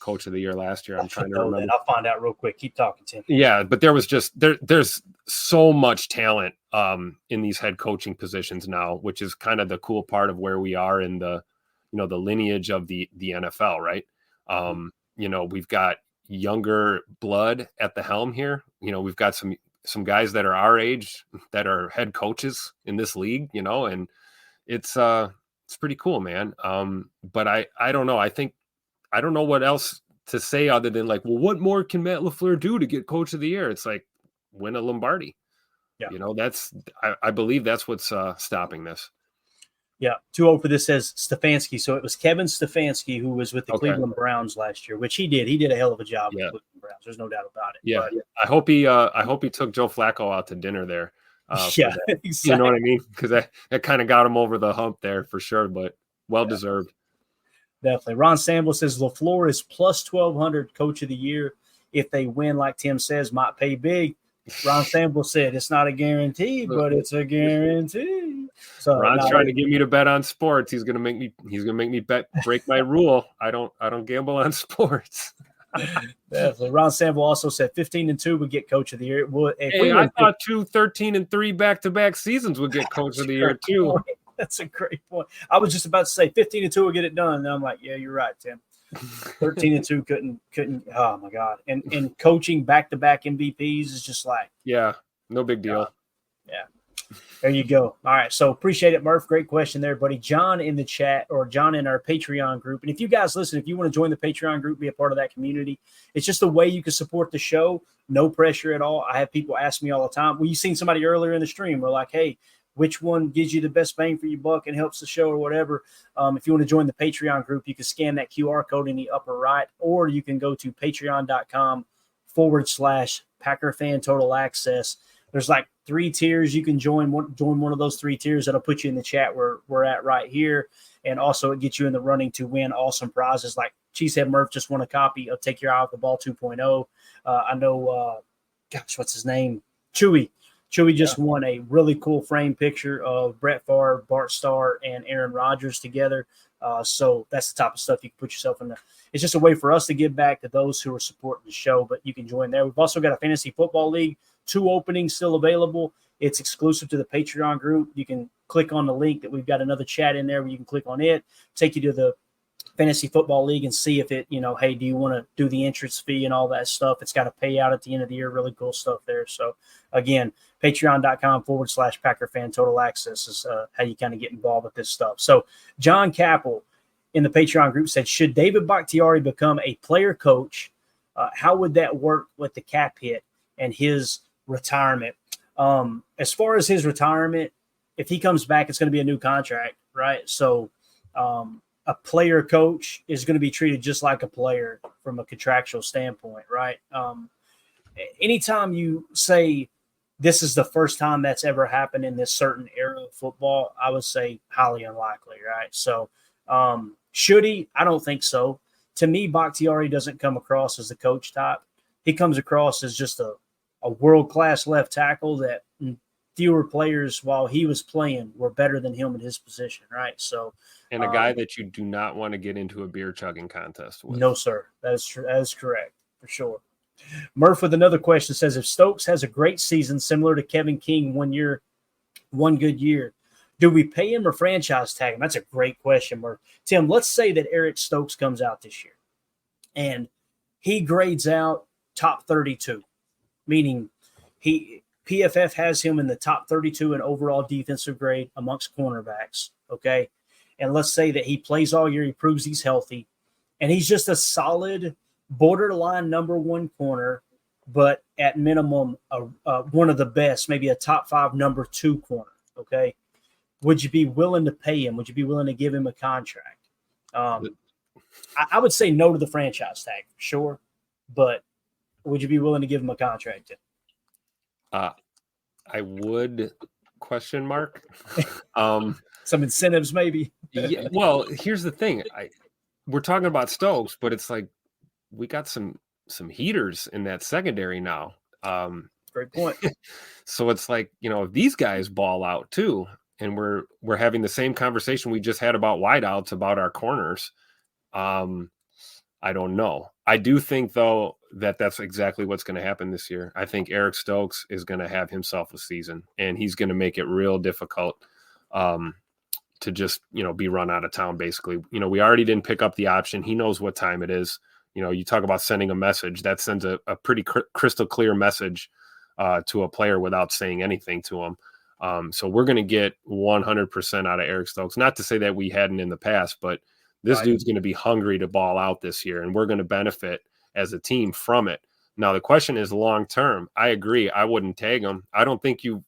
S5: coach of the year last year? I'm trying to remember.
S4: I'll find out real quick. Keep talking, Tim.
S5: Yeah, but there was just there's so much talent in these head coaching positions now, which is kind of the cool part of where we are in the the lineage of the NFL, right? We've got younger blood at the helm here. We've got some guys that are our age that are head coaches in this league, and it's pretty cool, man. But I don't know. I don't know what else to say other than like, well, what more can Matt LaFleur do to get coach of the year? It's like win a Lombardi. Yeah. I believe that's what's stopping this.
S4: Yeah. 2-0 for this says Stefanski. So it was Kevin Stefanski who was with the Cleveland Browns last year, which he did. He did a hell of a job with the Cleveland Browns. There's no doubt about it.
S5: Yeah.
S4: But,
S5: I hope he took Joe Flacco out to dinner there.
S4: Exactly.
S5: You know what I mean? Because that kind of got him over the hump there for sure, but well-deserved.
S4: Definitely. Ron Samble says LaFleur is plus 1,200 coach of the year. If they win, like Tim says, might pay big. Ron Samble said it's not a guarantee, but it's a guarantee. So
S5: Ron's trying to get me to bet on sports. He's gonna make me break my rule. I don't gamble on sports.
S4: Definitely. Ron Samble also said 15-2 would get coach of the year.
S5: I thought 13-3 back-to-back seasons would get coach of the year too.
S4: That's a great point. I was just about to say 15-2 will get it done. And I'm like, yeah, you're right, Tim. 13-2 couldn't. Oh my God! And coaching back-to-back MVPs is just like,
S5: yeah, no big deal.
S4: Yeah, there you go. All right, so appreciate it, Murph. Great question there, buddy. John in the chat, or John in our Patreon group. And if you guys listen, if you want to join the Patreon group, be a part of that community, it's just a way you can support the show. No pressure at all. I have people ask me all the time. Well, you seen somebody earlier in the stream. We're like, hey, which one gives you the best bang for your buck and helps the show or whatever. If you want to join the Patreon group, you can scan that QR code in the upper right, or you can go to patreon.com/Packer Fan Total Access. There's like 3 tiers. You can join one of those 3 tiers. That'll put you in the chat where we're at right here. And also it gets you in the running to win awesome prizes. Like Cheesehead Murph just won a copy of Take Your Eye Off the Ball 2.0. I know, what's his name? Chewy just won a really cool frame picture of Brett Favre, Bart Starr, and Aaron Rodgers together. So that's the type of stuff you can put yourself in there. It's just a way for us to give back to those who are supporting the show, but you can join there. We've also got a fantasy football league, 2 openings still available. It's exclusive to the Patreon group. You can click on the link that we've got another chat in there where you can click on it, take you to the fantasy football league and see if it, hey, do you want to do the entrance fee and all that stuff? It's got a payout at the end of the year. Really cool stuff there. So again, patreon.com/Packer Fan Total Access is how you kind of get involved with this stuff. So John Capel in the Patreon group said, should David Bakhtiari become a player coach? How would that work with the cap hit and his retirement? As far as his retirement, if he comes back, it's going to be a new contract, right? So a player coach is going to be treated just like a player from a contractual standpoint, right? Anytime you say this is the first time that's ever happened in this certain era of football, I would say highly unlikely, right? So should he? I don't think so. To me, Bakhtiari doesn't come across as the coach type. He comes across as just a world-class left tackle that fewer players while he was playing were better than him in his position, right? So,
S5: and a guy that you do not want to get into a beer chugging contest with.
S4: No, sir. That is true. That is correct for sure. Murph with another question says, if Stokes has a great season similar to Kevin King one good year, do we pay him or franchise tag him? That's a great question, Murph. Tim, let's say that Eric Stokes comes out this year and he grades out top 32, meaning PFF has him in the top 32 in overall defensive grade amongst cornerbacks, okay? And let's say that he plays all year, he proves he's healthy, and he's just a solid borderline number 1 corner, but at minimum one of the best, maybe a top 5 number 2 corner, okay? Would you be willing to pay him? Would you be willing to give him a contract? I would say no to the franchise tag, for sure, but would you be willing to give him a contract?
S5: I would Question mark.
S4: Some incentives, maybe.
S5: Yeah. Well, here's the thing. We're talking about Stokes, but it's like we got some heaters in that secondary now.
S4: Great point.
S5: So it's like, if these guys ball out too, and we're having the same conversation we just had about wideouts, about our corners. I don't know. I do think, though, that that's exactly what's going to happen this year. I think Eric Stokes is going to have himself a season, and he's going to make it real difficult to just, be run out of town, basically. We already didn't pick up the option. He knows what time it is. You talk about sending a message. That sends a pretty crystal clear message to a player without saying anything to him. So we're going to get 100% out of Eric Stokes. Not to say that we hadn't in the past, but this dude's going to be hungry to ball out this year, and we're going to benefit as a team from it. Now, the question is long term. I agree. I wouldn't tag him. I don't think you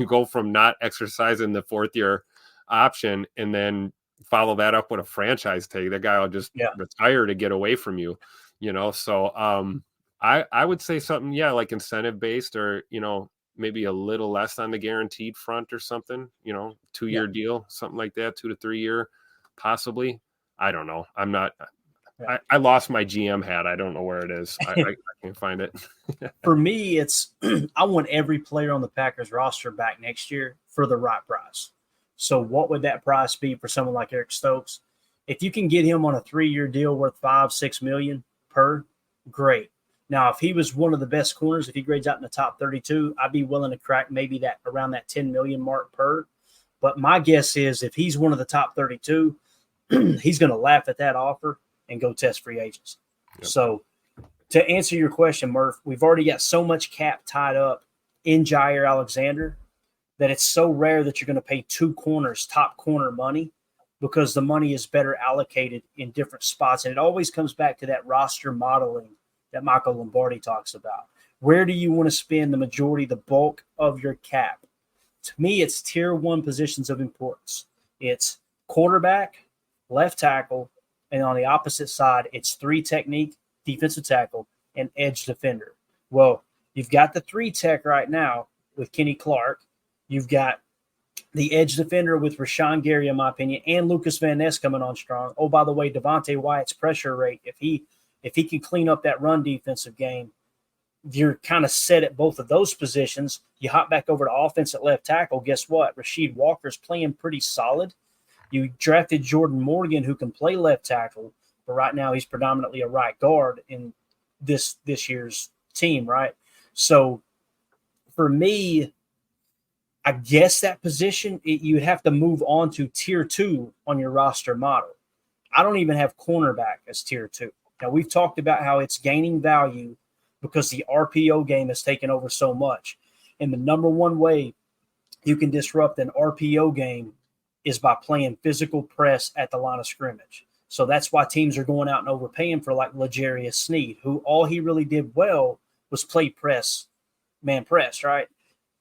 S5: go from not exercising the fourth year option and then follow that up with a franchise tag. That guy will just retire to get away from you, So I would say something, like incentive based, or maybe a little less on the guaranteed front or something. 2-year deal, something like that, 2 to 3 year, possibly. I don't know. I'm not. I lost my GM hat. I don't know where it is. I can't find it.
S4: For me, it's I want every player on the Packers roster back next year for the right price. So what would that price be for someone like Eric Stokes? If you can get him on a 3-year deal worth $5-6 million per, great. Now, if he was one of the best corners, if he grades out in the top 32, I'd be willing to crack maybe that around that $10 million mark per. But my guess is if he's one of the top 32, he's going to laugh at that offer and go test free agents. Yep. So to answer your question, Murph, we've already got so much cap tied up in Jair Alexander that it's so rare that you're going to pay 2 corners, top corner money, because the money is better allocated in different spots. And it always comes back to that roster modeling that Michael Lombardi talks about. Where do you want to spend the majority, the bulk of your cap? To me, it's tier 1 positions of importance. It's quarterback, left tackle, and on the opposite side, it's 3 technique, defensive tackle, and edge defender. Well, you've got the 3 tech right now with Kenny Clark. You've got the edge defender with Rashawn Gary, in my opinion, and Lucas Van Ness coming on strong. Oh, by the way, Devontae Wyatt's pressure rate, if he can clean up that run defensive game, you're kind of set at both of those positions. You hop back over to offense at left tackle. Guess what? Rasheed Walker's playing pretty solid. You drafted Jordan Morgan, who can play left tackle, but right now he's predominantly a right guard in this year's team, right? So for me, I guess that position, you'd have to move on to tier 2 on your roster model. I don't even have cornerback as tier 2. Now, we've talked about how it's gaining value because the RPO game has taken over so much. And the number one way you can disrupt an RPO game is by playing physical press at the line of scrimmage. So that's why teams are going out and overpaying for like L'Jarius Sneed, who all he really did well was play press, man press, right?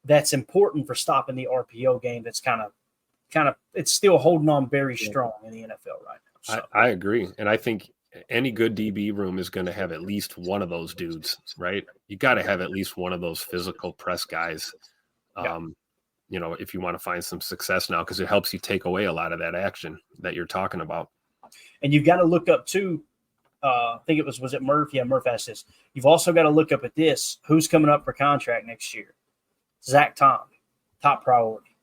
S4: That's important for stopping the RPO game. That's kind of it's still holding on very strong in the NFL right now. So.
S5: I agree. And I think any good DB room is going to have at least one of those dudes, right? You got to have at least one of those physical press guys. If you want to find some success now, because it helps you take away a lot of that action that you're talking about.
S4: And you've got to look up too. I think was it Murph? Yeah, Murph asked this. You've also got to look up at this. Who's coming up for contract next year? Zach Tom, top priority.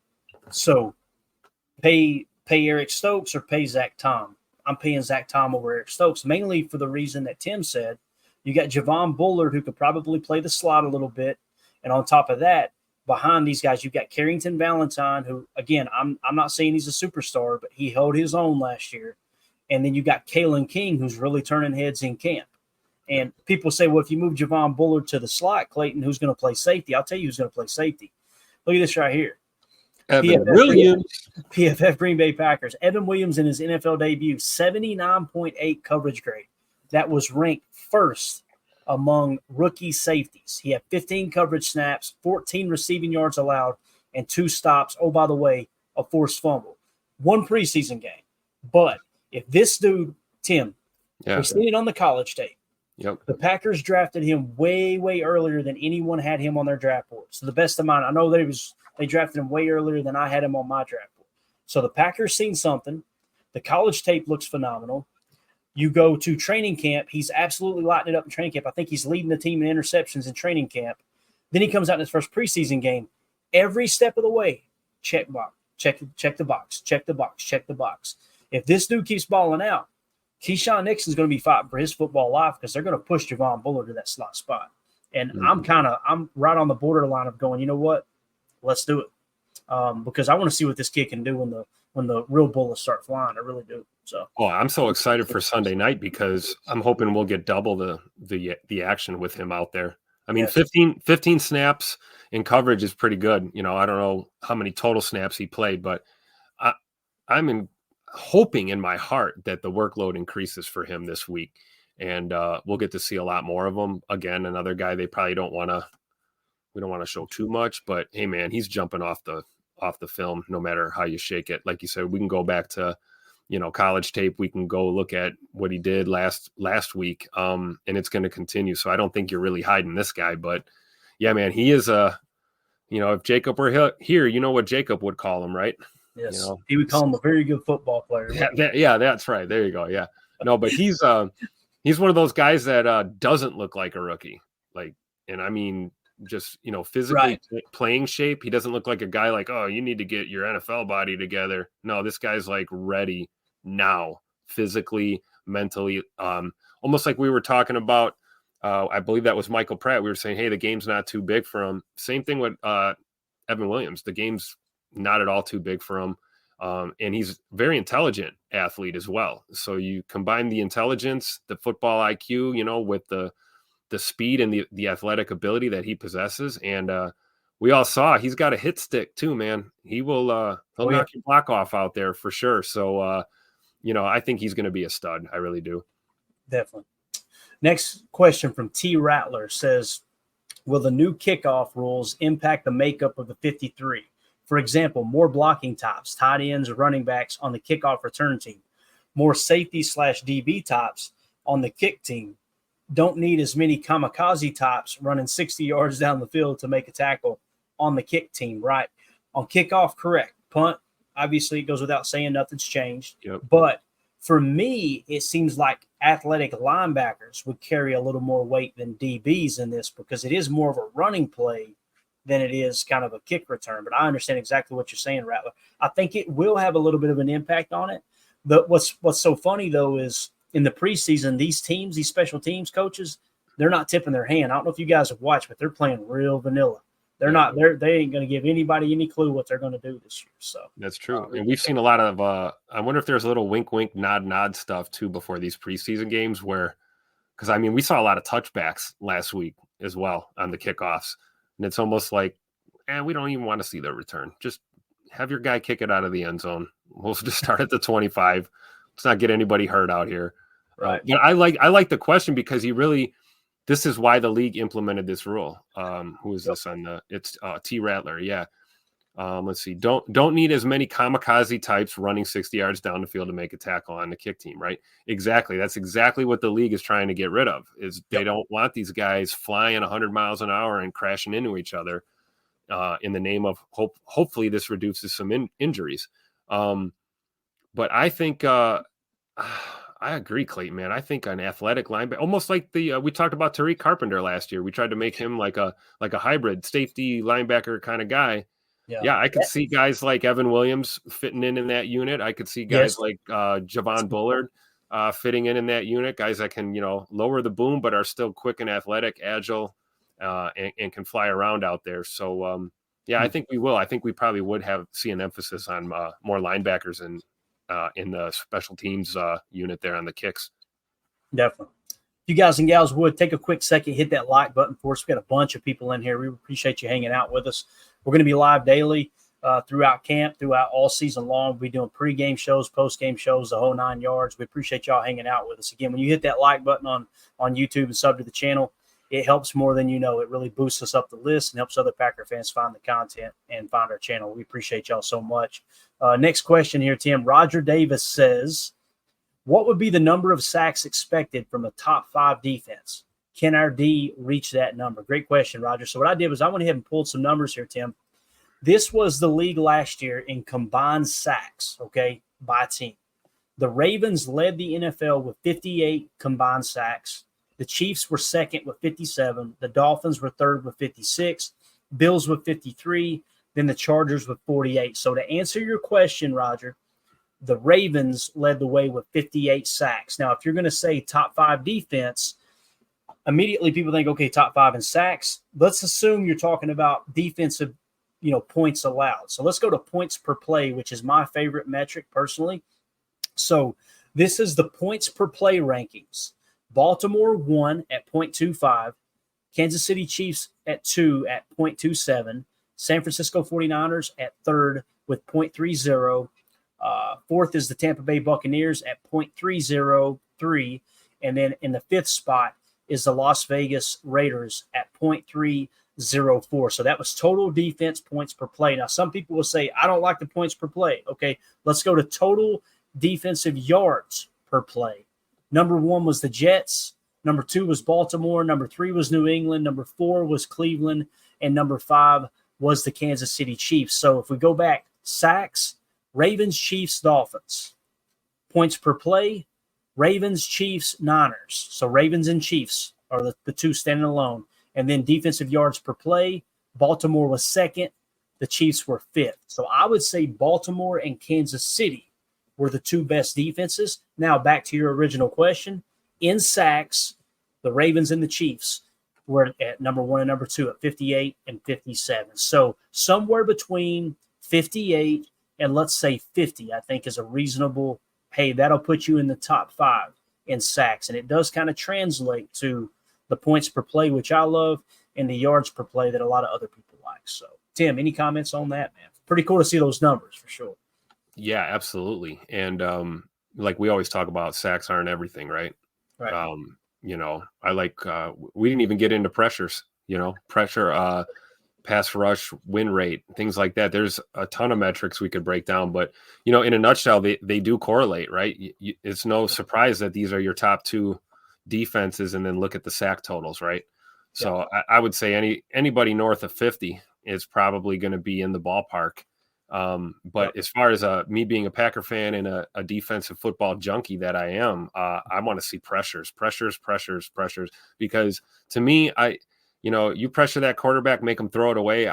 S4: So pay Eric Stokes or pay Zach Tom. I'm paying Zach Tom over Eric Stokes, mainly for the reason that Tim said. You got Javon Bullard, who could probably play the slot a little bit. And on top of that, behind these guys, you've got Carrington Valentine, who, again, I'm not saying he's a superstar, but he held his own last year. And then you got Kalen King, who's really turning heads in camp. And people say, well, if you move Javon Bullard to the slot, Clayton, who's going to play safety? I'll tell you who's going to play safety. Look at this right here. PFF Green Bay Packers. Evan Williams in his NFL debut, 79.8 coverage grade. That was ranked first among rookie safeties. He had 15 coverage snaps, 14 receiving yards allowed, and 2 stops. Oh, by the way, a forced fumble. 1 preseason game. But if this dude, Tim, we've seen it on the college tape.
S5: Yep.
S4: The Packers drafted him way, way earlier than anyone had him on their draft board. So the best of mine, I know that he was They drafted him way earlier than I had him on my draft board. So the Packers seen something. The college tape looks phenomenal. You go to training camp. He's absolutely lighting it up in training camp. I think he's leading the team in interceptions in training camp. Then he comes out in his first preseason game. Every step of the way, check box, check the box, check the box, check the box. If this dude keeps balling out, Keyshawn Nixon's going to be fighting for his football life because they're going to push Javon Bullard to that slot spot. And I'm right on the borderline of going, you know what? Let's do it. Because I want to see what this kid can do when the real bullets start flying. I really do. So,
S5: I'm so excited for Sunday night because I'm hoping we'll get double the action with him out there. I mean, 15 snaps in coverage is pretty good. You know, I don't know how many total snaps he played, but I'm hoping in my heart that the workload increases for him this week, and we'll get to see a lot more of him. Again, another guy they probably don't want to show too much, but hey, man, he's jumping off the film no matter how you shake it. Like you said, we can go back to college tape. We can go look at what he did last week, and it's going to continue. So I don't think you're really hiding this guy, but yeah, man, he is if Jacob were here, you know what Jacob would call him, right?
S4: Yes, he would call him a very good football player.
S5: Yeah, that's right. There you go. Yeah, no, but he's one of those guys that doesn't look like a rookie. And I mean, just physically playing shape. He doesn't look like a guy like, oh, you need to get your NFL body together. No, this guy's like ready now, physically, mentally. Almost like we were talking about. I believe that was Michael Pratt. We were saying, hey, the game's not too big for him. Same thing with Evan Williams. The game's not at all too big for him. And he's a very intelligent athlete as well. So you combine the intelligence, the football IQ, with the speed and the athletic ability that he possesses. And we all saw he's got a hit stick too, man. He will he'll knock your block off out there for sure. So, I think he's going to be a stud. I really do.
S4: Definitely. Next question from T. Rattler says, will the new kickoff rules impact the makeup of the 53? For example, more blocking types, tight ends, or running backs on the kickoff return team, more safety/DB types on the kick team. Don't need as many kamikaze types running 60 yards down the field to make a tackle on the kick team, right? On kickoff, correct. Punt, obviously, it goes without saying, nothing's changed.
S5: Yep.
S4: But for me, it seems like athletic linebackers would carry a little more weight than DBs in this because it is more of a running play than it is kind of a kick return. But I understand exactly what you're saying, Rattler. I think it will have a little bit of an impact on it. But what's so funny, though, is in the preseason, these teams, these special teams coaches, they're not tipping their hand. I don't know if you guys have watched, but they're playing real vanilla. They ain't going to give anybody any clue what they're going to do this year. So
S5: that's true. And we've seen a lot of, I wonder if there's a little wink, wink, nod stuff too before these preseason games because I mean, we saw a lot of touchbacks last week as well on the kickoffs. And it's almost like, we don't even want to see the return. Just have your guy kick it out of the end zone. We'll just start at the 25. Let's not get anybody hurt out here.
S4: Right.
S5: But I like the question because this is why the league implemented this rule. Who is this on it's T Rattler. Yeah. Let's see. Don't need as many kamikaze types running 60 yards down the field to make a tackle on the kick team, right? Exactly. That's exactly what the league is trying to get rid of. They don't want these guys flying 100 miles an hour and crashing into each other in the name of hopefully this reduces some injuries. But I think I agree, Clayton, man. I think an athletic linebacker, almost like we talked about Tariq Carpenter last year. We tried to make him like a hybrid safety linebacker kind of guy. Yeah, I could see guys like Evan Williams fitting in that unit. I could see guys like Javon Bullard fitting in that unit. Guys that can lower the boom but are still quick and athletic, agile, and can fly around out there. So I think we will. I think we probably would see an emphasis on more linebackers and. In the special teams unit there on the kicks.
S4: Definitely. If you guys and gals would take a quick second, hit that like button for us. We've got a bunch of people in here. We appreciate you hanging out with us. We're going to be live daily throughout camp, throughout all season long. We'll be doing pregame shows, postgame shows, the whole 9 yards. We appreciate y'all hanging out with us. Again, when you hit that like button on YouTube and sub to the channel, it helps more than you know. It really boosts us up the list and helps other Packer fans find the content and find our channel. We appreciate y'all so much. Next question here, Tim. Roger Davis says, what would be the number of sacks expected from a top 5 defense? Can our D reach that number? Great question, Roger. So what I did was I went ahead and pulled some numbers here, Tim. This was the league last year in combined sacks, okay, by team. The Ravens led the NFL with 58 combined sacks. The Chiefs were second with 57. The Dolphins were third with 56. Bills with 53. Then the Chargers with 48. So to answer your question, Roger, the Ravens led the way with 58 sacks. Now, if you're going to say top 5 defense, immediately people think, okay, top 5 in sacks. Let's assume you're talking about defensive, points allowed. So let's go to points per play, which is my favorite metric personally. So this is the points per play rankings. Baltimore 1 at 0.25, Kansas City Chiefs at 2 at 0.27, San Francisco 49ers at 3rd with 0.30. 4th is the Tampa Bay Buccaneers at 0.303. And then in the 5th spot is the Las Vegas Raiders at 0.304. So that was total defense points per play. Now, some people will say, I don't like the points per play. Okay, let's go to total defensive yards per play. Number 1 was the Jets. Number 2 was Baltimore. Number 3 was New England. Number 4 was Cleveland. And number 5 was the Kansas City Chiefs. So if we go back, sacks, Ravens, Chiefs, Dolphins. Points per play, Ravens, Chiefs, Niners. So Ravens and Chiefs are the two standing alone. And then defensive yards per play, Baltimore was second. The Chiefs were 5th. So I would say Baltimore and Kansas City were the 2 best defenses. Now back to your original question. In sacks, the Ravens and the Chiefs were at number 1 and number 2 at 58 and 57. So somewhere between 58 and let's say 50, I think is a reasonable, hey, that'll put you in the top 5 in sacks. And it does kind of translate to the points per play, which I love, and the yards per play that a lot of other people like. So, Tim, any comments on that, man? Pretty cool to see those numbers for sure.
S5: Yeah, absolutely. And like we always talk about, sacks aren't everything, right?
S4: Right.
S5: I like we didn't even get into pressures, pressure, pass rush, win rate, things like that. There's a ton of metrics we could break down, but in a nutshell, they do correlate, right? It's no surprise that these are your top 2 defenses, and then look at the sack totals, right? So I would say anybody north of 50 is probably going to be in the ballpark. But as far as me being a Packer fan and a defensive football junkie that I am, I want to see pressures, because to me, you pressure that quarterback, make them throw it away.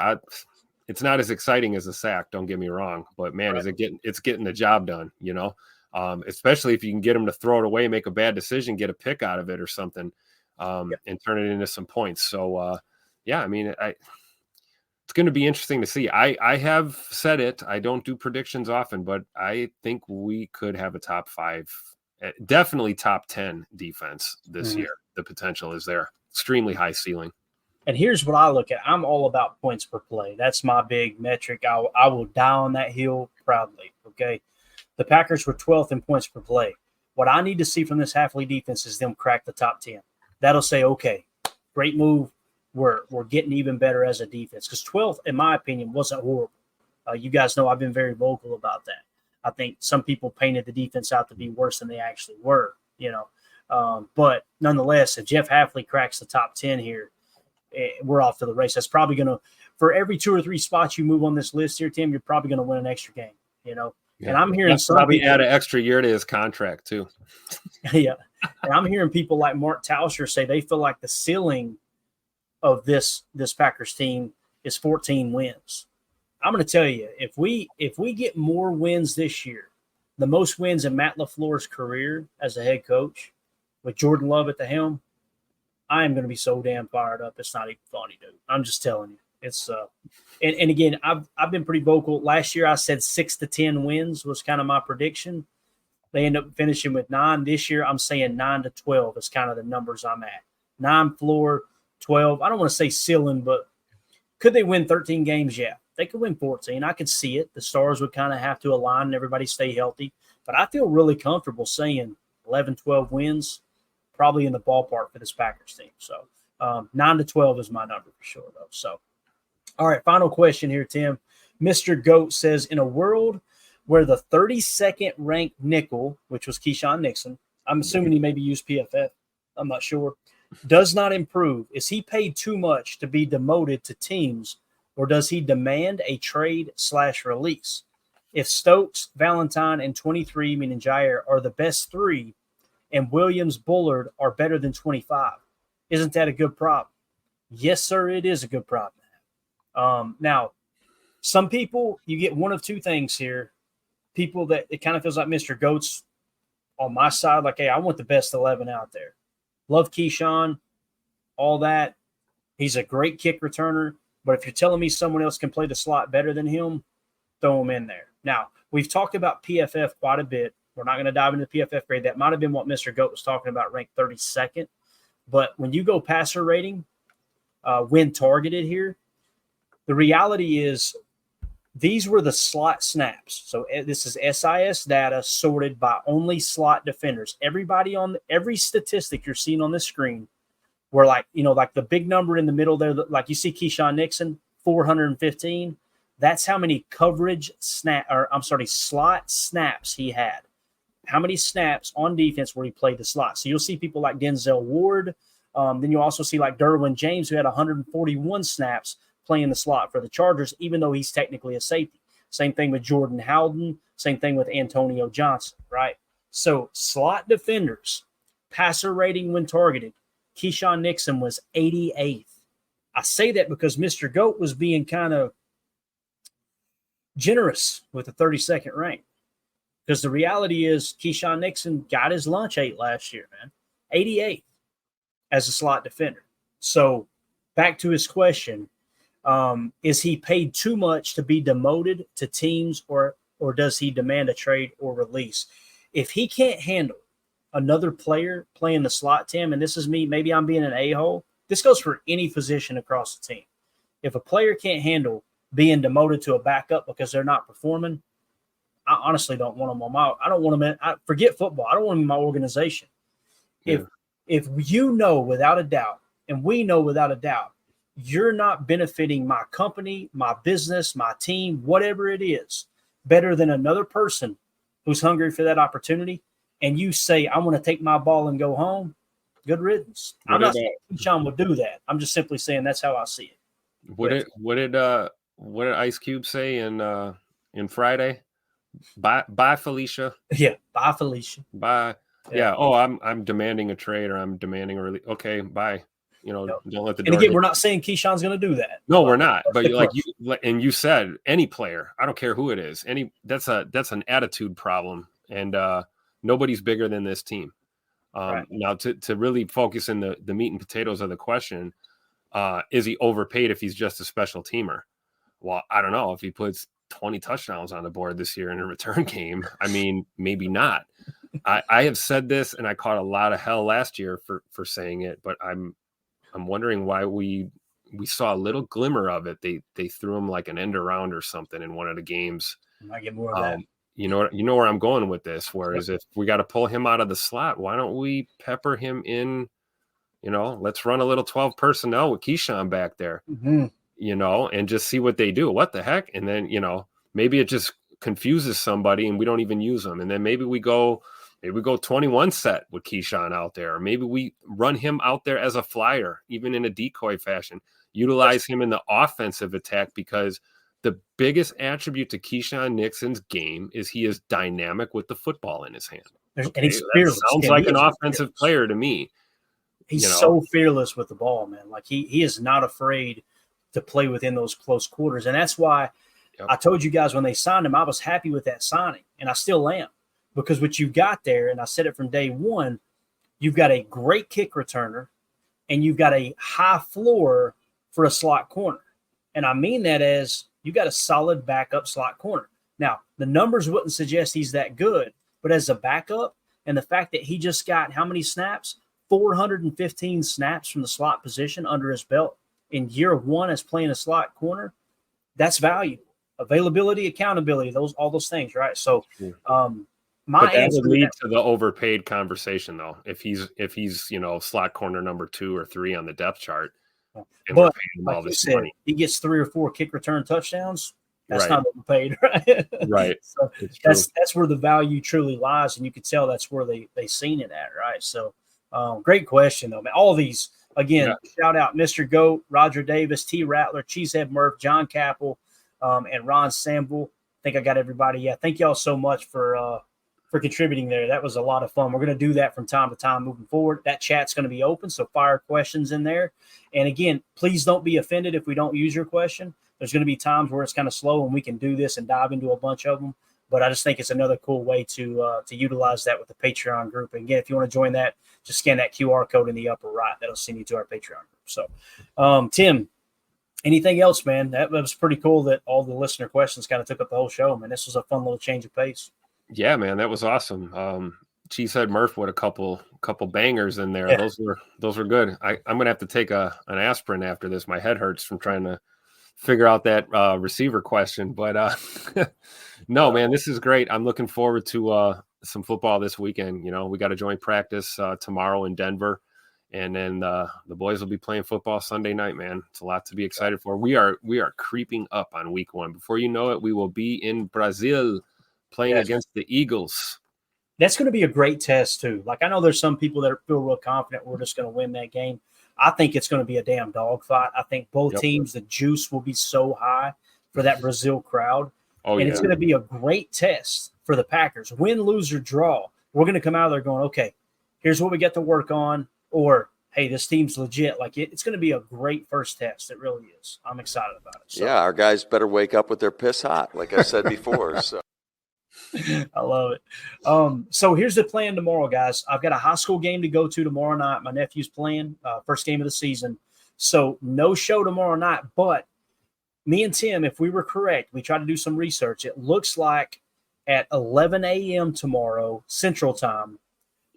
S5: It's not as exciting as a sack. Don't get me wrong, but man, it's getting the job done, especially if you can get them to throw it away, make a bad decision, get a pick out of it or something, and turn it into some points. So, it's going to be interesting to see. I have said it. I don't do predictions often, but I think we could have a top 5, definitely top 10 defense this year. The potential is there. Extremely high ceiling.
S4: And here's what I look at. I'm all about points per play. That's my big metric. I will die on that hill proudly, okay? The Packers were 12th in points per play. What I need to see from this Halfley defense is them crack the top 10. That'll say, okay, great move. We're getting even better as a defense, because 12th, in my opinion, wasn't horrible. You guys know I've been very vocal about that. I think some people painted the defense out to be worse than they actually were, But nonetheless, if Jeff Halfley cracks the top 10 here, we're off to the race. That's probably going to, for every 2 or 3 spots you move on this list here, Tim, you're probably going to win an extra game, Yeah. And I'm hearing some
S5: probably
S4: people
S5: add an extra year to his contract too.
S4: Yeah. And I'm hearing people like Mark Tauscher say they feel like the ceiling of this Packers team is 14 wins. I'm going to tell you, if we get more wins this year, the most wins in Matt LaFleur's career as a head coach, with Jordan Love at the helm, I am going to be so damn fired up. It's not even funny, dude. I'm just telling you. It's and again, I've been pretty vocal. Last year I said 6 to 10 wins was kind of my prediction. They end up finishing with 9. This year I'm saying 9 to 12 is kind of the numbers I'm at. 9 floor, 12. I don't want to say ceiling, but could they win 13 games? Yeah. They could win 14. I could see it. The stars would kind of have to align and everybody stay healthy. But I feel really comfortable saying 11, 12 wins, probably in the ballpark for this Packers team. So 9 to 12 is my number for sure, though. So, all right, final question here, Tim. Mr. Goat says, in a world where the 32nd ranked nickel, which was Keyshawn Nixon, I'm assuming he maybe used PFF, I'm not sure, does not improve, is he paid too much to be demoted to teams or does he demand a trade/release? If Stokes, Valentine, and 23, meaning Jair, are the best 3, and Williams, Bullard are better than 25, isn't that a good problem? Yes, sir, it is a good problem. Now, some people, you get one of two things here. People that it kind of feels like Mr. Goat's on my side, like, hey, I want the best 11 out there. Love Keyshawn, all that. He's a great kick returner. But if you're telling me someone else can play the slot better than him, throw him in there. Now, we've talked about PFF quite a bit. We're not going to dive into the PFF grade. That might have been what Mr. Goat was talking about, ranked 32nd. But when you go passer rating, when targeted here, the reality is these were the slot snaps. So this is SIS data sorted by only slot defenders. Everybody on every statistic you're seeing on the screen were like the big number in the middle there, like you see Keyshawn Nixon, 415. That's how many slot snaps he had. How many snaps on defense where he played the slot. So you'll see people like Denzel Ward. Then you'll also see like Derwin James, who had 141 snaps playing the slot for the Chargers, even though he's technically a safety. Same thing with Jordan Howden. Same thing with Antonio Johnson, right? So slot defenders, passer rating when targeted, Keyshawn Nixon was 88th. I say that because Mr. Goat was being kind of generous with the 32nd rank. Because the reality is Keyshawn Nixon got his lunch ate last year, man. 88th as a slot defender. So back to his question, is he paid too much to be demoted to teams or does he demand a trade or release? If he can't handle another player playing the slot, Tim, and this is me, maybe I'm being an a-hole. This goes for any position across the team. If a player can't handle being demoted to a backup because they're not performing, I honestly don't want them on my – I don't want them – forget football. I don't want them in my organization. Yeah. If you know without a doubt, and we know without a doubt, you're not benefiting my company, my business, my team, whatever it is, better than another person who's hungry for that opportunity, and you say, I want to take my ball and go home, good riddance. I'm not saying Keyshawn will do that. I'm just simply saying that's how I see it.
S5: What did Ice Cube say in Friday? Bye, Felicia.
S4: Yeah, bye, Felicia.
S5: Bye. Yeah. Oh, I'm demanding a trade or I'm demanding a release. Okay, bye. Don't let the door.
S4: And again, we're not saying Keyshawn's going to do that.
S5: No, we're not. But you said any player, I don't care who it is. That's an attitude problem, and nobody's bigger than this team. Right. Now, to really focus in the meat and potatoes of the question, is he overpaid if he's just a special teamer? Well, I don't know. If he puts 20 touchdowns on the board this year in a return game, I mean, maybe not. I have said this, and I caught a lot of hell last year for saying it, but I'm wondering why we saw a little glimmer of it. They threw him like an end around or something in one of the games.
S4: I get more of that.
S5: You know where I'm going with this. Whereas if we got to pull him out of the slot, why don't we pepper him in? Let's run a little 12 personnel with Keyshawn back there.
S4: Mm-hmm.
S5: And just see what they do. What the heck? And then maybe it just confuses somebody and we don't even use them. And then maybe we go 21 set with Keyshawn out there. Or maybe we run him out there as a flyer, even in a decoy fashion. Utilize him in the offensive attack because the biggest attribute to Keyshawn Nixon's game is he is dynamic with the football in his hand.
S4: And he's fearless.
S5: Sounds like an offensive player to me.
S4: He's so fearless with the ball, man. Like he is not afraid to play within those close quarters. And that's why I told you guys when they signed him, I was happy with that signing. And I still am. Because what you got there, and I said it from day one, you've got a great kick returner and you've got a high floor for a slot corner. And I mean that as you got a solid backup slot corner. Now, the numbers wouldn't suggest he's that good, but as a backup and the fact that he just got how many snaps? 415 snaps from the slot position under his belt in year one as playing a slot corner, that's valuable. Availability, accountability, all those things, right? So
S5: but that would lead to the overpaid conversation, though. If he's slot corner number 2 or 3 on the depth chart, and we're paying him all this money,
S4: he gets 3 or 4 kick return touchdowns. That's not overpaid, right?
S5: Right.
S4: So that's where the value truly lies, and you could tell that's where they seen it at, right? So great question, though, man. All these, Again, shout out Mr. Goat, Roger Davis, T. Rattler, Cheesehead Murph, John Capel, and Ron Samble. I think I got everybody. Yeah, thank y'all so much for contributing there. That was a lot of fun. We're going to do that from time to time moving forward. That chat's going to be open, so fire questions in there. And again, please don't be offended if we don't use your question. There's going to be times where it's kind of slow and we can do this and dive into a bunch of them. But I just think it's another cool way to utilize that with the Patreon group. And again, if you want to join that, just scan that QR code in the upper right. That'll send you to our Patreon group. So, Tim, anything else, man? That was pretty cool that all the listener questions kind of took up the whole show, man. This was a fun little change of pace.
S5: Yeah, man, that was awesome. Cheesehead Murph with a couple bangers in there. Yeah. Those were good. I'm gonna have to take an aspirin after this. My head hurts from trying to figure out that receiver question. But no, man, this is great. I'm looking forward to some football this weekend. You know, we got a joint practice tomorrow in Denver, and then the boys will be playing football Sunday night. Man, it's a lot to be excited for. We are creeping up on week 1. Before you know it, we will be in Brazil playing against the Eagles.
S4: That's going to be a great test too. Like, I know there's some people that feel real confident we're just going to win that game. I think it's going to be a damn dogfight. I think both teams, the juice will be so high for that Brazil crowd. It's going to be a great test for the Packers. Win, lose, or draw, we're going to come out of there going, okay, here's what we got to work on, or hey, this team's legit. Like, it's going to be a great first test. It really is. I'm excited about it. So.
S7: Yeah, our guys better wake up with their piss hot, like I said before. So.
S4: I love it. So here's the plan tomorrow, guys. I've got a high school game to go to tomorrow night. My nephew's playing, first game of the season. So no show tomorrow night, but me and Tim, if we were correct, we tried to do some research. It looks like at 11 a.m. tomorrow, Central Time,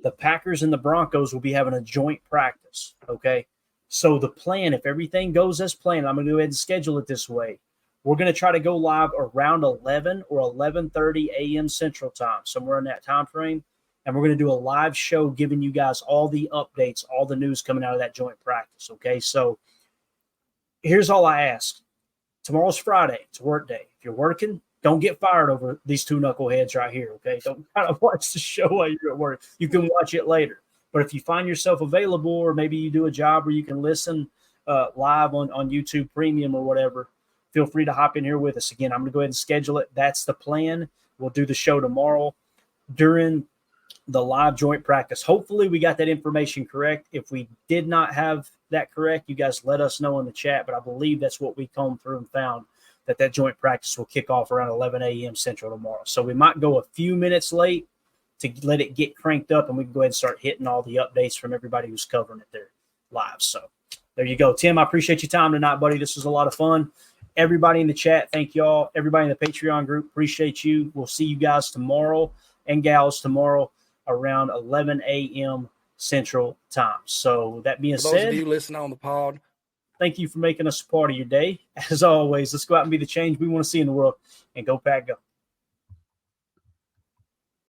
S4: the Packers and the Broncos will be having a joint practice, okay? So the plan, if everything goes as planned, I'm going to go ahead and schedule it this way. We're going to try to go live around 11 or 11:30 a.m. Central Time, somewhere in that time frame. And we're going to do a live show giving you guys all the updates, all the news coming out of that joint practice, okay? So here's all I ask. Tomorrow's Friday. It's a work day. If you're working, don't get fired over these two knuckleheads right here, okay? Don't kind of watch the show while you're at work. You can watch it later. But if you find yourself available, or maybe you do a job where you can listen live on YouTube Premium or whatever, feel free to hop in here with us. Again, I'm going to go ahead and schedule it. That's the plan. We'll do the show tomorrow during the live joint practice. Hopefully we got that information correct. If we did not have that correct, you guys let us know in the chat, but I believe that's what we combed through and found, that joint practice will kick off around 11 a.m. Central tomorrow. So we might go a few minutes late to let it get cranked up, and we can go ahead and start hitting all the updates from everybody who's covering it there live. So there you go. Tim, I appreciate your time tonight, buddy. This was a lot of fun. Everybody in the chat, thank y'all. Everybody in the Patreon group, appreciate you. We'll see you guys tomorrow and gals tomorrow around 11 a.m. Central Time. So that being
S8: said,
S4: those
S8: of you listening on the pod,
S4: thank you for making us a part of your day. As always, let's go out and be the change we want to see in the world, and go Pack Go.